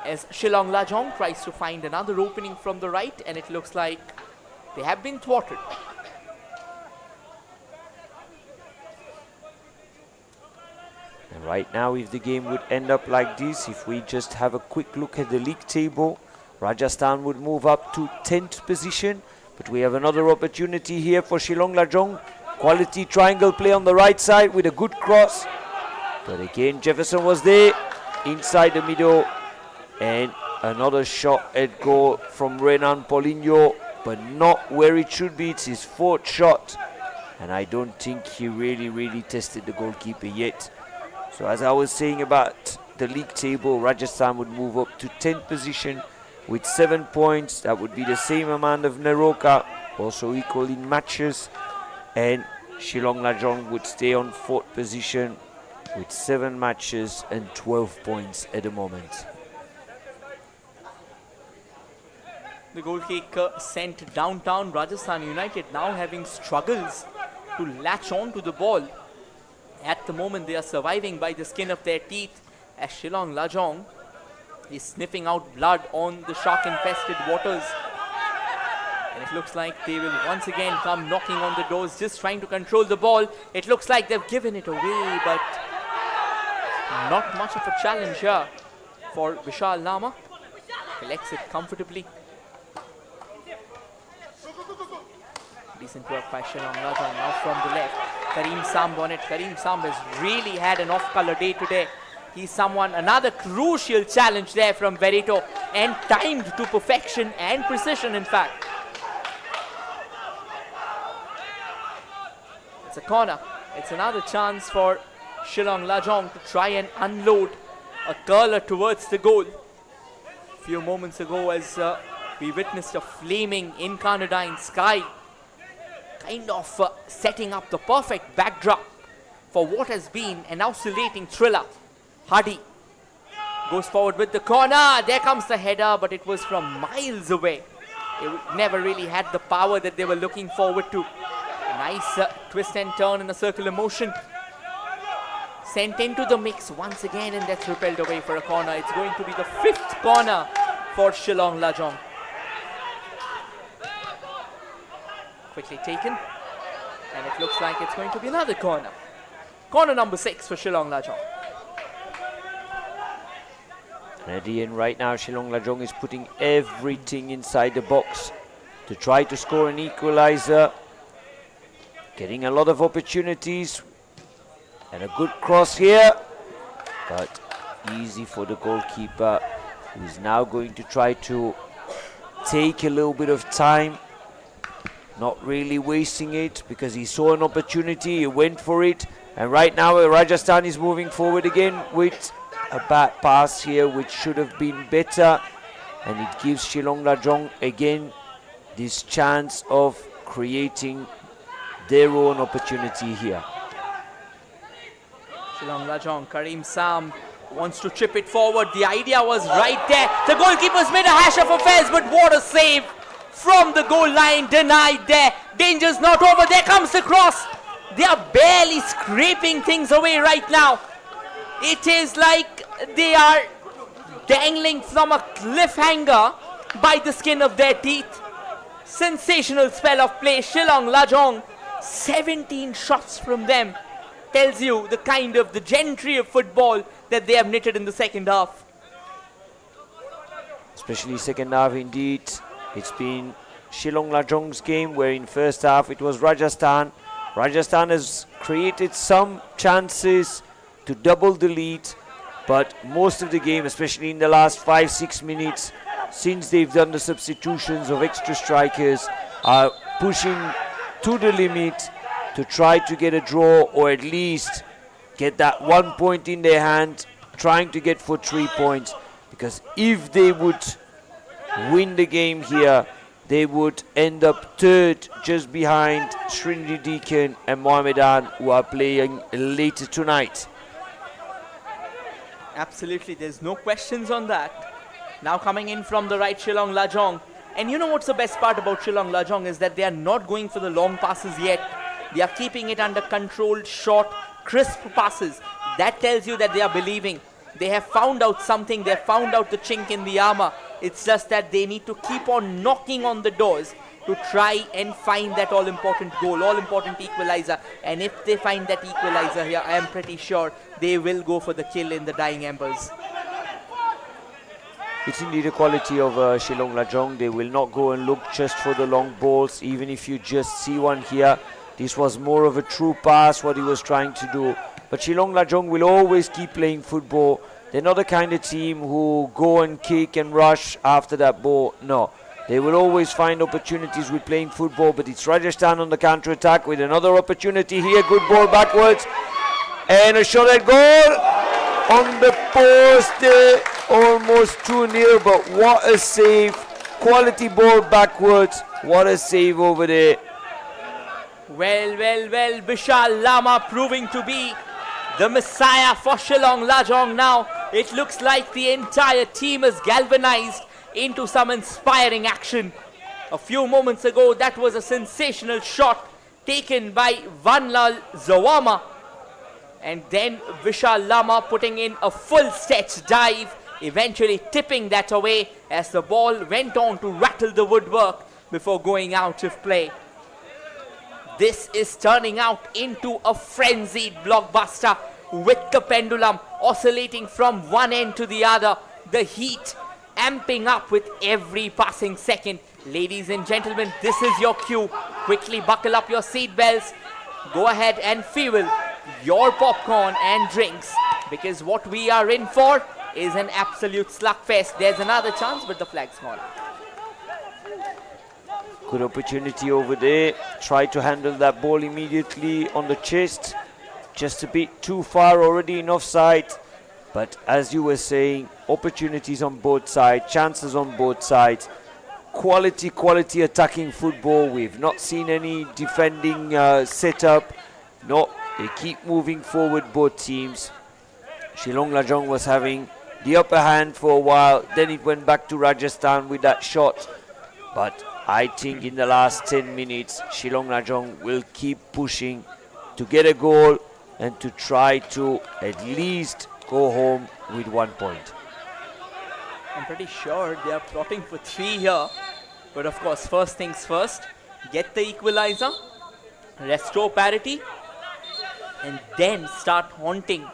As Shillong Lajong tries to find another opening from the right, and it looks like they have been thwarted. And right now, if the game would end up like this, if we just have a quick look at the league table, Rajasthan would move up to 10th position. But we have another opportunity here for Shillong Lajong. Quality triangle play on the right side with a good cross. But again, Jefferson was there inside the middle. And another shot at goal from Renan Paulino, but not where it should be. It's his 4th shot. And I don't think he really tested the goalkeeper yet. So as I was saying about the league table, Rajasthan would move up to 10th position with 7 points. That would be the same amount of Naroka, also equal in matches. And Shillong Lajong would stay on 4th position with 7 matches and 12 points at the moment. The goal kick sent downtown. Rajasthan United now having struggles to latch on to the ball. At the moment they are surviving by the skin of their teeth, as Shillong Lajong is sniffing out blood on the shark-infested waters. And it looks like they will once again come knocking on the doors, just trying to control the ball. It looks like they've given it away, but not much of a challenge here for Vishal Lama. Collects it comfortably. Decent work by Shillong Lajong now from the left. Karim Samb on it. Karim Samb has really had an off-color day today. He's someone, another crucial challenge there from Verito, and timed to perfection and precision, in fact. It's a corner. It's another chance for Shillong Lajong to try and unload a curler towards the goal. A few moments ago, as we witnessed a flaming incarnadine sky, kind of setting up the perfect backdrop for what has been an oscillating thriller. Hardy goes forward with the corner. There comes the header, but it was from miles away. They never really had the power that they were looking forward to. A nice twist and turn in a circular motion. Sent into the mix once again, and that's repelled away for a corner. It's going to be the 5th corner for Shillong Lajong. Quickly taken, and it looks like it's going to be another corner. Corner number 6 for Shillong Lajong. And at the end right now, Shillong Lajong is putting everything inside the box to try to score an equalizer. Getting a lot of opportunities. And a good cross here. But easy for the goalkeeper, who is now going to try to take a little bit of time. Not really wasting it, because he saw an opportunity, he went for it. And right now Rajasthan is moving forward again with a bad pass here, which should have been better. And it gives Shillong Lajong again this chance of creating their own opportunity here. Shillong Lajong, Karim Sam wants to chip it forward. The idea was right there. The goalkeeper's made a hash of affairs, but what a save from the goal line. Denied there. Danger's not over. There comes the cross. They are barely scraping things away right now. It is like they are dangling from a cliffhanger by the skin of their teeth. Sensational spell of play. Shillong Lajong, 17 shots from them. Tells you the kind of the gentry of football that they have knitted in the second half. Especially second half indeed. It's been Shillong Lajong's game, where in first half it was Rajasthan. Rajasthan has created some chances to double the lead, but most of the game, especially in the last 5-6 minutes, since they've done the substitutions of extra strikers, are pushing to the limit to try to get a draw, or at least get that 1 point in their hand, trying to get for 3 points. Because if they would win the game here, they would end up third, just behind Srinidhi Deacon and Mohammedan, who are playing later tonight. Absolutely, there's no questions on that. Now coming in from the right, Shillong Lajong. And you know what's the best part about Shillong Lajong is that they are not going for the long passes yet. They are keeping it under controlled, short, crisp passes. That tells you that they are believing. They have found out something. They have found out the chink in the armor. It's just that they need to keep on knocking on the doors to try and find that all-important goal, all-important equalizer. And if they find that equalizer here, I am pretty sure they will go for the kill in the dying embers. It's indeed a quality of Shillong Lajong. They will not go and look just for the long balls, even if you just see one here. This was more of a true pass, what he was trying to do. But Shillong Lajong will always keep playing football. They're not the kind of team who go and kick and rush after that ball. No, they will always find opportunities with playing football. But it's Rajasthan on the counter-attack with another opportunity here. Good ball backwards. And a shot at goal on the post there. Almost 2-0, but what a save. Quality ball backwards. What a save over there. Well, Vishal Lama proving to be the messiah for Shillong Lajong now. It looks like the entire team is galvanized into some inspiring action. A few moments ago, that was a sensational shot taken by Vanlal Zawama. And then Vishal Lama putting in a full stretch dive, eventually tipping that away as the ball went on to rattle the woodwork before going out of play. This is turning out into a frenzied blockbuster with the pendulum oscillating from one end to the other. The heat amping up with every passing second. Ladies and gentlemen, this is your cue. Quickly buckle up your seat belts. Go ahead and fuel your popcorn and drinks, because what we are in for is an absolute slugfest. There's another chance, but the flag's gone. Good opportunity over there. Try to handle that ball immediately on the chest. Just a bit too far already in offside. But as you were saying, opportunities on both sides, chances on both sides. Quality attacking football. We've not seen any defending setup. No, they keep moving forward, both teams. Shillong Lajong was having the upper hand for a while. Then it went back to Rajasthan with that shot. But I think in the last 10 minutes, Shillong Lajong will keep pushing to get a goal and to try to at least go home with 1 point. I'm pretty sure they are plotting for 3 here. But of course, first things first, get the equalizer, restore parity, and then start haunting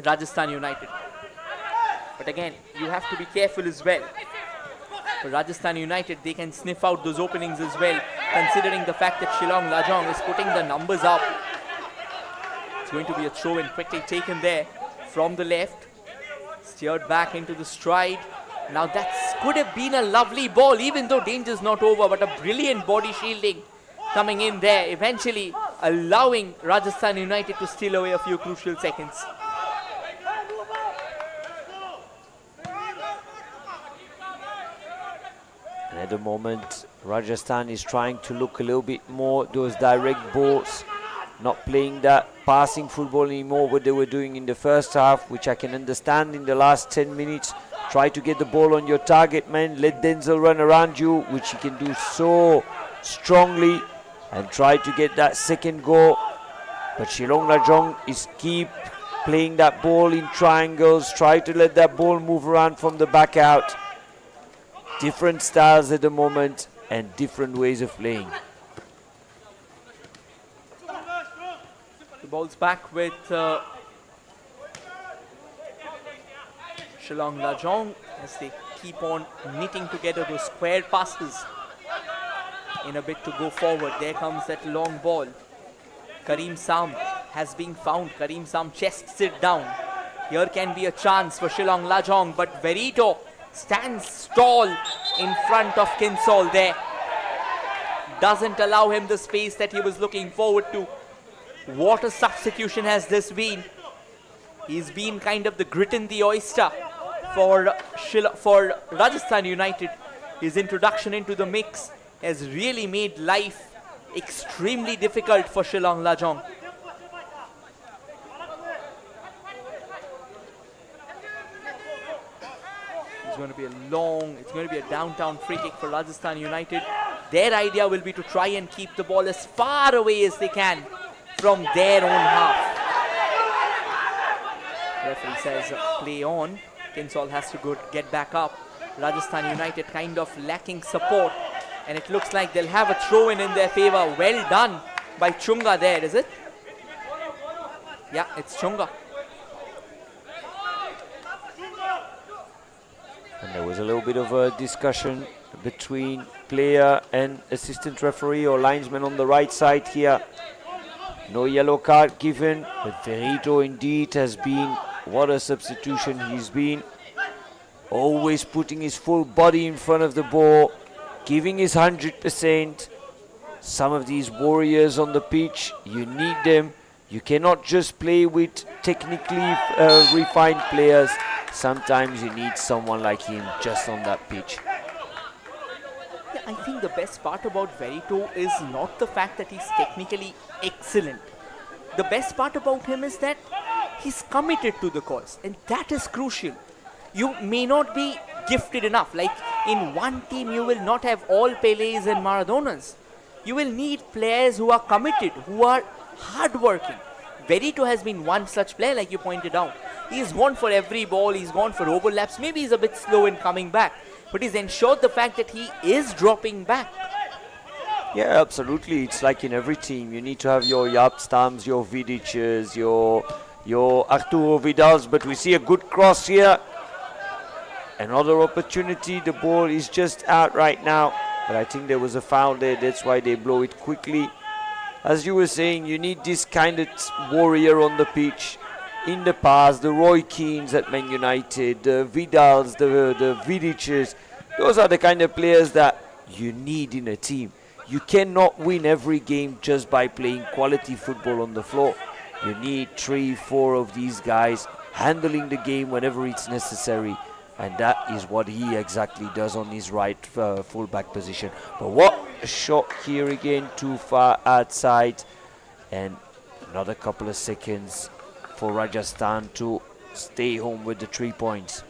Rajasthan United. But again, you have to be careful as well. For Rajasthan United, they can sniff out those openings as well, considering the fact that Shillong Lajong is putting the numbers up. It's going to be a throw-in quickly taken there from the left. Steered back into the stride. Now that could have been a lovely ball, even though danger's not over, but a brilliant body shielding coming in there, eventually allowing Rajasthan United to steal away a few crucial seconds. And at the moment, Rajasthan is trying to look a little bit more those direct balls, not playing that passing football anymore, what they were doing in the first half, which I can understand in the last 10 minutes. Try to get the ball on your target man, let Denzel run around you, which he can do so strongly, and try to get that second goal. But Shillong Lajong is keep playing that ball in triangles, try to let that ball move around from the back out. Different styles at the moment and different ways of playing. The ball's back with Shillong Lajong as they keep on knitting together those square passes in a bit to go forward. There comes that long ball. Karim Sam has been found. Karim Sam chests it down. Here can be a chance for Shillong Lajong, but Verito stands tall in front of Kinsol there. Doesn't allow him the space that he was looking forward to. What a substitution has this been. He's been kind of the grit in the oyster for Rajasthan United. His introduction into the mix has really made life extremely difficult for Shillong Lajong. It's going to be a downtown free kick for Rajasthan United. Their idea will be to try and keep the ball as far away as they can from their own half. Referee says play on. Kinsol has to get back up. Rajasthan United kind of lacking support, and it looks like they'll have a throw-in in their favor. Well done by Chunga there, is it? Yeah, it's Chunga. And there was a little bit of a discussion between player and assistant referee or linesman on the right side here. No yellow card given, but Verito indeed has been, what a substitution he's been. Always putting his full body in front of the ball, giving his 100%. Some of these warriors on the pitch, you need them. You cannot just play with technically refined players. Sometimes you need someone like him just on that pitch. Yeah, I think the best part about Verito is not the fact that he's technically excellent. The best part about him is that he's committed to the cause, and that is crucial. You may not be gifted enough. Like in one team, you will not have all Pelés and Maradonas. You will need players who are committed, who are hardworking. Verito has been one such player, like you pointed out. He's gone for every ball, he's gone for overlaps. Maybe he's a bit slow in coming back, but he's ensured the fact that he is dropping back. Yeah, absolutely. It's like in every team. You need to have your Yapstams, your Vidiches, your Arturo Vidals, but we see a good cross here. Another opportunity. The ball is just out right now, but I think there was a foul there. That's why they blow it quickly. As you were saying, you need this kind of warrior on the pitch. In the past, the Roy Keanes at Man United, the Vidals, the Vidiches, those are the kind of players that you need in a team. You cannot win every game just by playing quality football on the floor. You need 3-4 of these guys handling the game whenever it's necessary. And that is what he exactly does on his right full-back position. But what a shot here again, too far outside. And another couple of seconds for Rajasthan to stay home with the 3 points.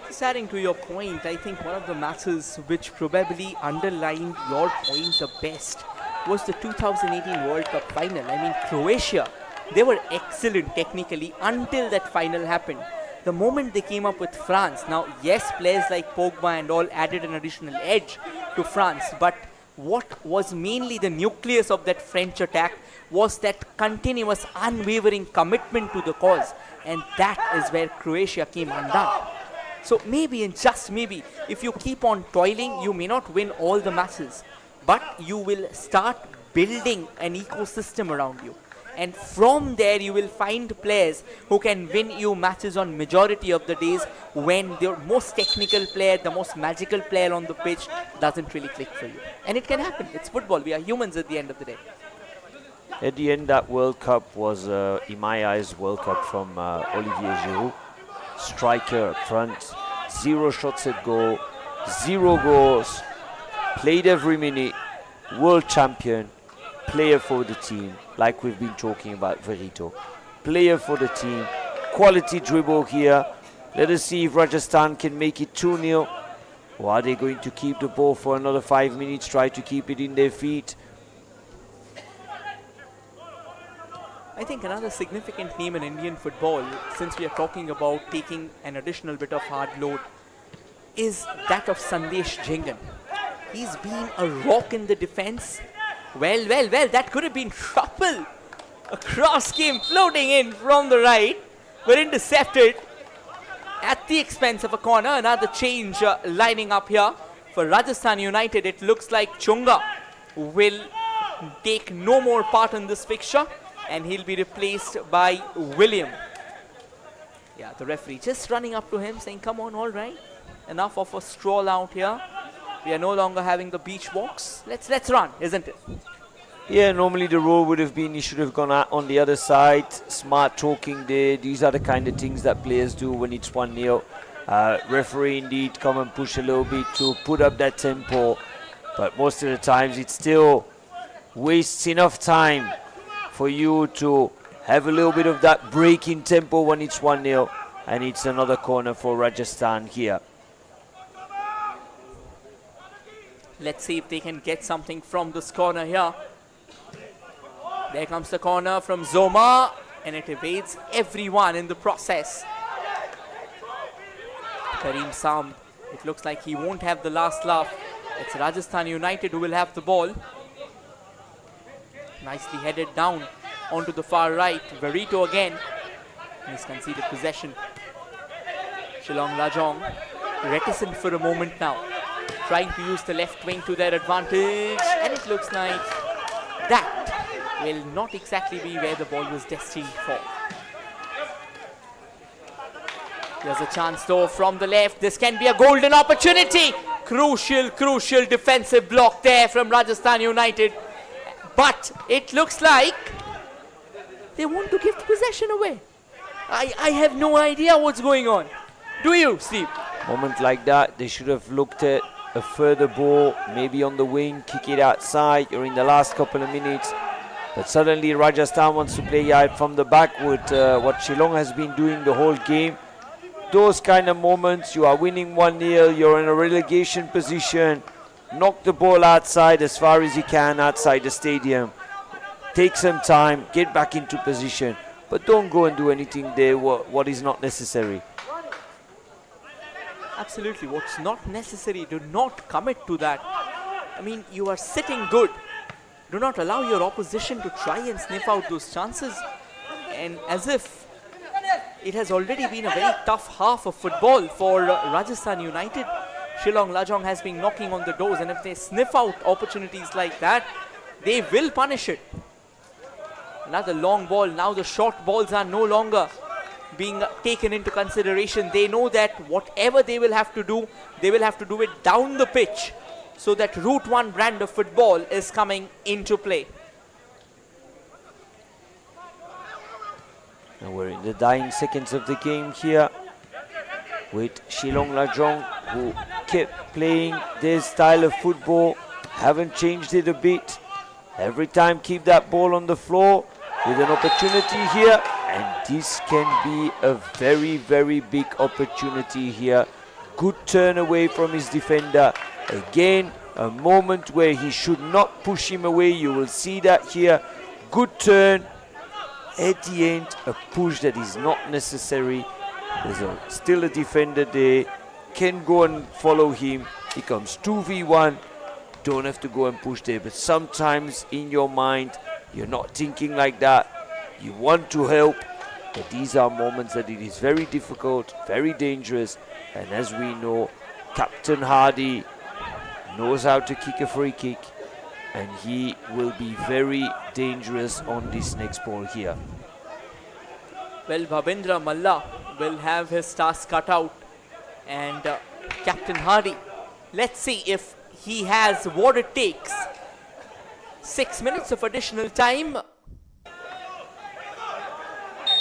Just adding to your point, I think one of the matches which probably underlined your point the best was the 2018 World Cup final. I mean, Croatia, they were excellent technically until that final happened. The moment they came up with France, now yes, players like Pogba and all added an additional edge to France, but what was mainly the nucleus of that French attack was that continuous, unwavering commitment to the cause. And that is where Croatia came undone. So maybe, and just maybe, if you keep on toiling, you may not win all the matches, but you will start building an ecosystem around you. And from there, you will find players who can win you matches on majority of the days when the most technical player, the most magical player on the pitch doesn't really click for you. And it can happen. It's football. We are humans at the end of the day. At the end, that World Cup was, in my eyes, World Cup from Olivier Giroud. Striker up front, 0 shots at goal, 0 goals, played every minute, world champion, player for the team, like we've been talking about Verito. Player for the team, quality dribble here. Let us see if Rajasthan can make it 2-0. Or are they going to keep the ball for another 5 minutes, try to keep it in their feet? I think another significant name in Indian football, since we are talking about taking an additional bit of hard load, is that of Sandesh Jhingan. He's been a rock in the defense. Well, that could have been trouble. A cross came floating in from the right, but intercepted at the expense of a corner. Another change lining up here for Rajasthan United. It looks like Chunga will take no more part in this fixture, and he'll be replaced by William. Yeah, the referee just running up to him saying, come on, all right. Enough of a stroll out here. We are no longer having the beach walks. Let's run, isn't it? Yeah, normally the rule would have been he should have gone out on the other side. Smart talking there. These are the kind of things that players do when it's 1-0. Referee indeed come and push a little bit to put up that tempo. But most of the times it still wastes enough time for you to have a little bit of that break in tempo when it's 1-0. And it's another corner for Rajasthan here. Let's see if they can get something from this corner here. There comes the corner from Zoma, and it evades everyone in the process. Karim Sam, it looks like he won't have the last laugh. It's Rajasthan United who will have the ball. Nicely headed down onto the far right. Verito again. He's conceded possession. Shillong Lajong reticent for a moment now, trying to use the left wing to their advantage, and it looks like that will not exactly be where the ball was destined for. There's a chance though from the left. This can be a golden opportunity. Crucial defensive block there from Rajasthan United. But it looks like they want to give possession away. I have no idea what's going on. Do you, Steve? Moment like that, they should have looked at a further ball, maybe on the wing, kick it outside, or in the last couple of minutes. But suddenly Rajasthan wants to play out from the back with what Shillong has been doing the whole game. Those kind of moments, you are winning 1-0, you're in a relegation position, knock the ball outside as far as you can outside the stadium. Take some time, get back into position, but don't go and do anything there what is not necessary. Absolutely, what's not necessary, do not commit to that. I mean, you are sitting good. Do not allow your opposition to try and sniff out those chances. And as if it has already been a very tough half of football for Rajasthan United. Shillong Lajong has been knocking on the doors, and if they sniff out opportunities like that, they will punish it. Another long ball. Now the short balls are no longer being taken into consideration. They know that whatever they will have to do, they will have to do it down the pitch, so that Route 1 brand of football is coming into play. Now we're in the dying seconds of the game here with Shillong Lajong, who kept playing their style of football, haven't changed it a bit. Every time keep that ball on the floor with an opportunity here, and this can be a very, very big opportunity here. Good turn away from his defender. Again, a moment where he should not push him away. You will see that here. Good turn. At the end, a push that is not necessary. There's still a defender there. Can go and follow him. He comes 2v1. Don't have to go and push there. But sometimes in your mind, you're not thinking like that. You want to help. But these are moments that it is very difficult, very dangerous, and as we know, Captain Hardy knows how to kick a free kick, and he will be very dangerous on this next ball here. Well, Bhavendra Malla will have his task cut out, and Captain Hardy, let's see if he has what it takes. 6 minutes of additional time.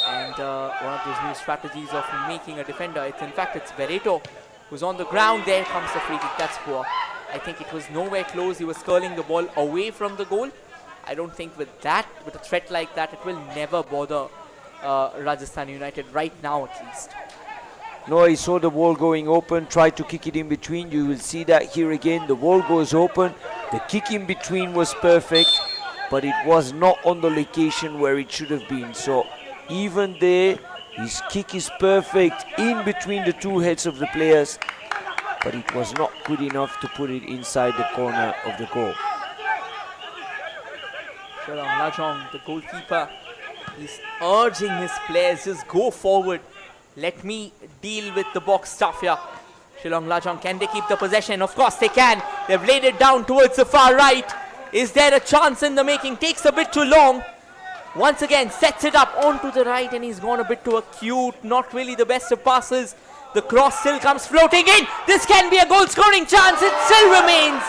And one of those new strategies of making a defender. In fact, it's Bereto who's on the ground. There comes the free kick. That's poor. I think it was nowhere close. He was curling the ball away from the goal. I don't think with a threat like that, it will never bother Rajasthan United right now at least. No, he saw the wall going open, tried to kick it in between. You will see that here again. The wall goes open. The kick in between was perfect, but it was not on the location where it should have been. So even there, his kick is perfect in between the two heads of the players, but it was not good enough to put it inside the corner of the goal. Shillong Lajong, the goalkeeper, is urging his players, just go forward. Let me deal with the box stuff here. Shillong Lajong, can they keep the possession? Of course they can. They've laid it down towards the far right. Is there a chance in the making? Takes a bit too long. Once again, sets it up onto the right, and he's gone a bit too acute. Not really the best of passes. The cross still comes floating in. This can be a goal scoring chance. It still remains.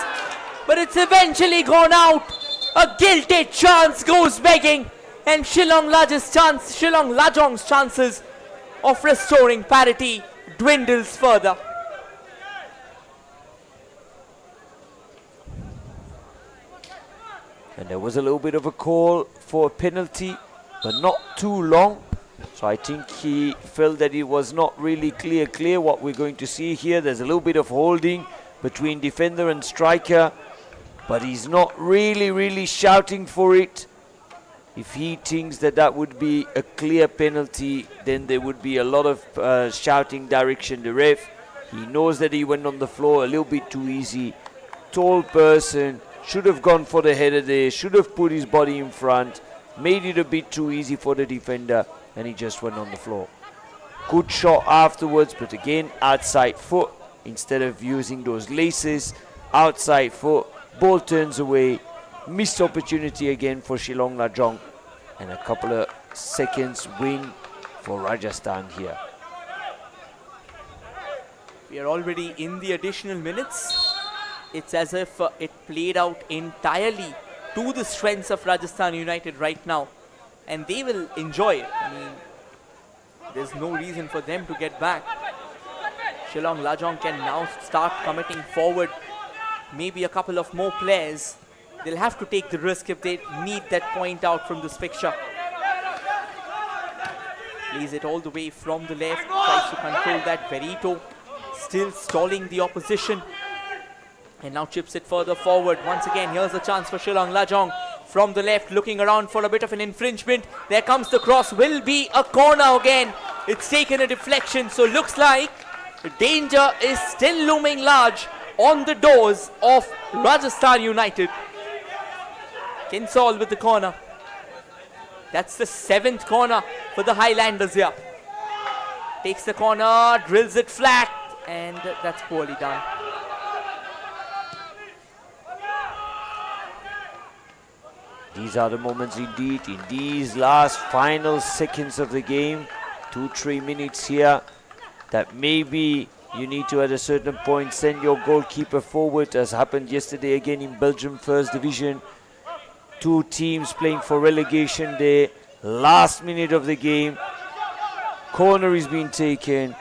But it's eventually gone out. A gilded chance goes begging. And Shillong Lajong's chances of restoring parity dwindles further. And there was a little bit of a call for a penalty, but not too long. So I think he felt that it was not really clear what we're going to see here. There's a little bit of holding between defender and striker, but he's not really shouting for it. If he thinks that that would be a clear penalty, then there would be a lot of shouting direction the ref. He knows that he went on the floor a little bit too easy. Tall person, should have gone for the header there, should have put his body in front, made it a bit too easy for the defender, and he just went on the floor. Good shot afterwards, but again, outside foot. Instead of using those laces, outside foot, ball turns away. Missed opportunity again for Shillong Lajong, and a couple of seconds win for Rajasthan here. We are already in the additional minutes. It's as if it played out entirely to the strengths of Rajasthan United right now, and they will enjoy it. I mean, there's no reason for them to get back. Shillong Lajong can now start committing forward. Maybe a couple of more players. They'll have to take the risk if they need that point out from this fixture. Plays it all the way from the left. Tries to control that. Bereto still stalling the opposition. And now chips it further forward. Once again, here's a chance for Shillong Lajong. From the left, looking around for a bit of an infringement. There comes the cross. Will be a corner again. It's taken a deflection. So looks like the danger is still looming large on the doors of Rajasthan United. Kinsall with the corner. That's the 7th corner for the Highlanders here. Takes the corner, drills it flat, and that's poorly done. These are the moments indeed, in these last final seconds of the game, 2-3 minutes here, that maybe you need to at a certain point send your goalkeeper forward, as happened yesterday again in Belgium First Division. Two teams playing for relegation there. Last minute of the game. Corner is being taken.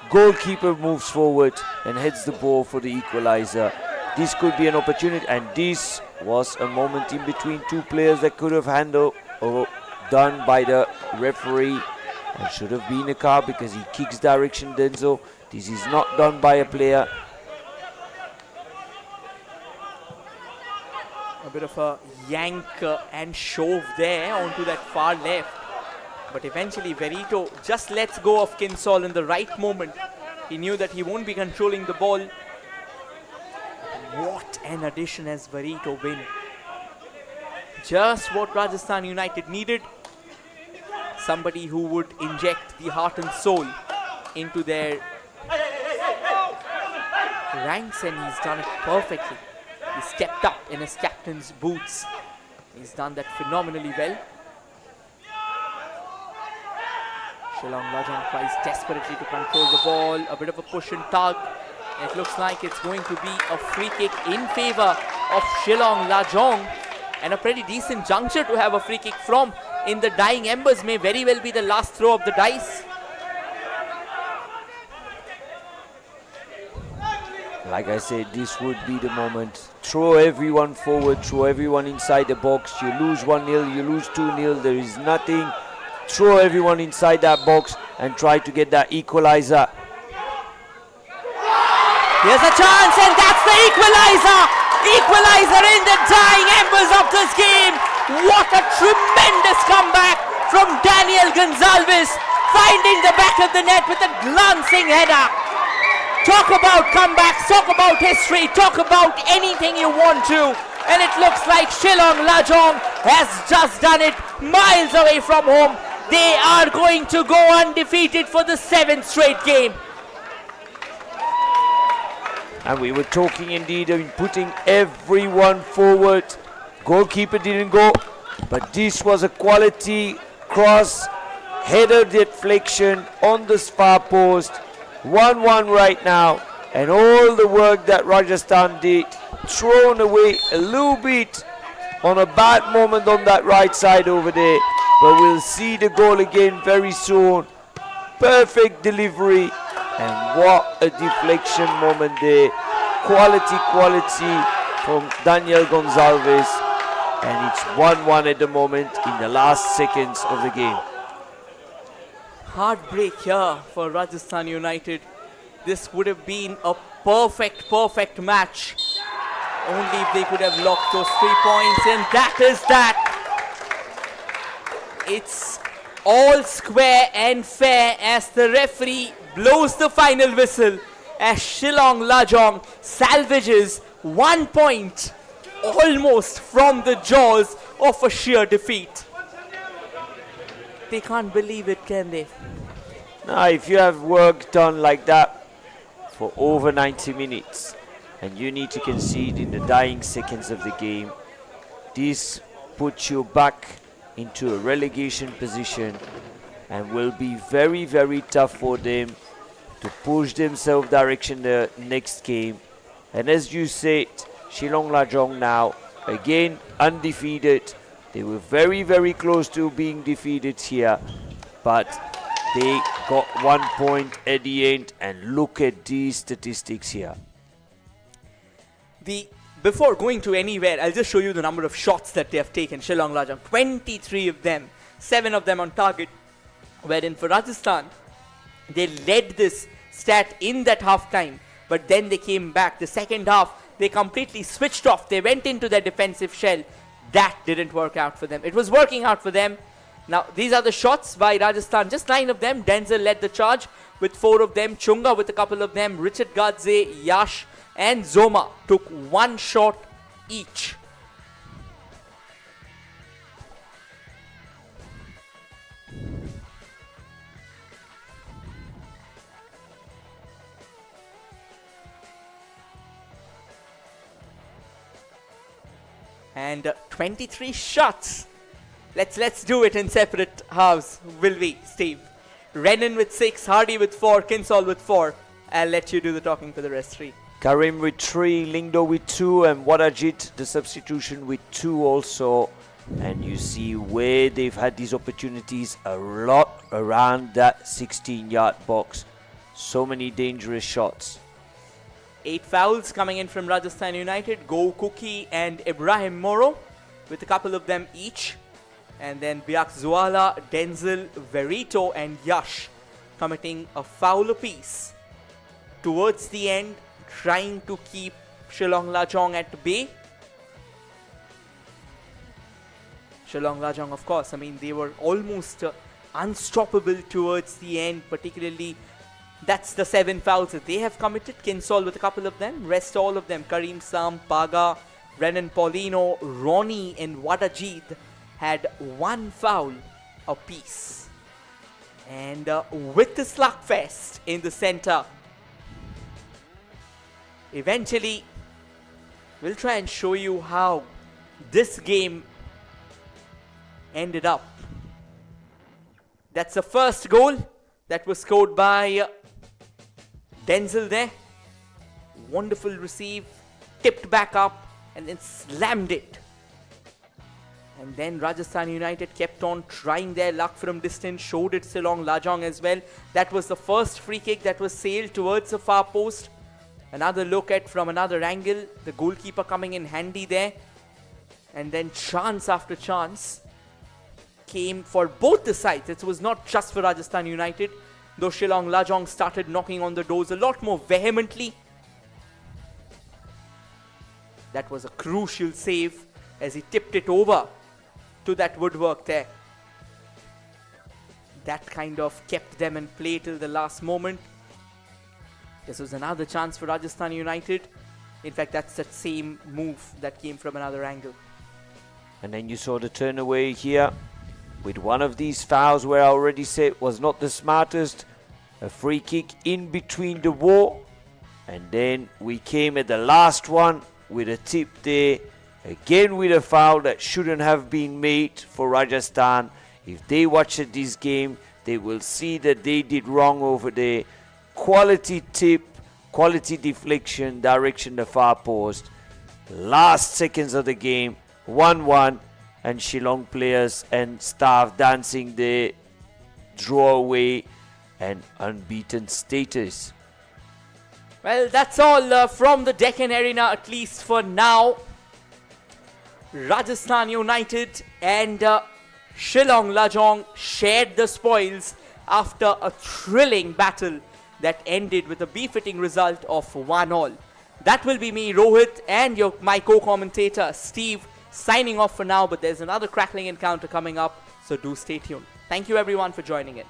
Goalkeeper moves forward and heads the ball for the equalizer. This could be an opportunity, and this was a moment in between two players that could have handled or done by the referee, and should have been a card because he kicks direction Denzo. This is not done by a player. A bit of a yank and shove there onto that far left. But eventually Bereto just lets go of Kinsall in the right moment. He knew that he won't be controlling the ball. What an addition has Bereto been. Just what Rajasthan United needed. somebody who would inject the heart and soul into their ranks, and he's done it perfectly. He stepped up in his captain's boots. He's done that phenomenally well. Shillong Lajong tries desperately to control the ball. A bit of a push and tug. It looks like it's going to be a free kick in favor of Shillong Lajong, and a pretty decent juncture to have a free kick from. In the dying embers may very well be the last throw of the dice. Like I said, this would be the moment. Throw everyone forward, throw everyone inside the box. You lose 1-0, you lose 2-0, there is nothing. Throw everyone inside that box and try to get that equalizer. Here's a chance, and that's the equalizer! Equalizer in the dying embers of this game. What a tremendous comeback from Daniel Gonzalez, finding the back of the net with a glancing header. Talk about comebacks, talk about history, talk about anything you want to. And it looks like Shillong Lajong has just done it miles away from home. They are going to go undefeated for the 7th straight game. And we were talking indeed of putting everyone forward. Goalkeeper didn't go, but this was a quality cross, header deflection on the far post. 1-1 right now, and all the work that Rajasthan did, thrown away a little bit on a bad moment on that right side over there. But we'll see the goal again very soon. Perfect delivery. And what a deflection moment there. Quality from Daniel Gonzalez. And it's 1-1 at the moment in the last seconds of the game. Heartbreak here for Rajasthan United. This would have been a perfect match. Only if they could have locked those 3 points, and that is that. It's all square and fair as the referee blows the final whistle, as Shillong Lajong salvages 1 point almost from the jaws of a sheer defeat. They can't believe it, can they? Now, if you have work done like that for over 90 minutes and you need to concede in the dying seconds of the game, this puts you back into a relegation position and will be very tough for them to push themselves direction the next game. And as you said, Shillong Lajong now again undefeated. They were very close to being defeated here, but they got 1 point at the end, and look at these statistics here. Before going to anywhere, I'll just show you the number of shots that they have taken. Shillong Lajong, 23 of them, 7 of them on target. Wherein for Rajasthan, they led this stat in that half time, but then they came back. The second half, they completely switched off. They went into their defensive shell. That didn't work out for them. It was working out for them. Now, these are the shots by Rajasthan. Just 9 of them. Denzel led the charge with 4 of them. Chunga with a couple of them. Richard Gadze, Yash and Zoma took 1 shot each. And 23 shots. Let's do it in separate halves, will we, Steve? Renan with 6, Hardy with 4, Kinsall with 4. I'll let you do the talking for the rest 3. Karim with 3, Lingdo with 2, and Wadajit, the substitution, with 2 also. And you see where they've had these opportunities a lot around that 16-yard box. So many dangerous shots. 8 fouls coming in from Rajasthan United. Go Cookie and Ibrahim Moro with a couple of them each. And then Biak Zuala, Denzel, Verito and Yash committing a foul apiece towards the end, trying to keep Shillong Lajong at bay. Shillong Lajong, of course, I mean, they were almost unstoppable towards the end, particularly. That's the 7 fouls that they have committed. Kinsall with a couple of them. Rest all of them. Karim Sam, Paga, Renan Paulino, Ronnie and Wadajid had 1 foul apiece. And with the slugfest in the center, eventually we'll try and show you how this game ended up. That's the first goal that was scored by Denzel there. Wonderful receive, tipped back up and then slammed it. And then Rajasthan United kept on trying their luck from distance, showed it Shillong Lajong as well. That was the first free kick that was sailed towards the far post. Another look at from another angle, the goalkeeper coming in handy there. And then chance after chance came for both the sides. It was not just for Rajasthan United, though Shillong Lajong started knocking on the doors a lot more vehemently. That was a crucial save as he tipped it over to that woodwork there. That kind of kept them in play till the last moment. This was another chance for Rajasthan United. In fact, that's that same move that came from another angle. And then you saw the turn away here with one of these fouls where I already said was not the smartest. A free kick in between the wall. And then we came at the last one with a tip there. Again with a foul that shouldn't have been made for Rajasthan. If they watch this game, they will see that they did wrong over there. Quality tip, quality deflection, direction the far post. Last seconds of the game, 1-1, and Shillong players and staff dancing their draw away and unbeaten status. Well, that's all from the Deccan Arena, at least for now. Rajasthan United and Shillong Lajong shared the spoils after a thrilling battle that ended with a befitting result of 1-1. That will be me, Rohit, and my co-commentator, Steve, signing off for now. But there's another crackling encounter coming up, so do stay tuned. Thank you everyone for joining in.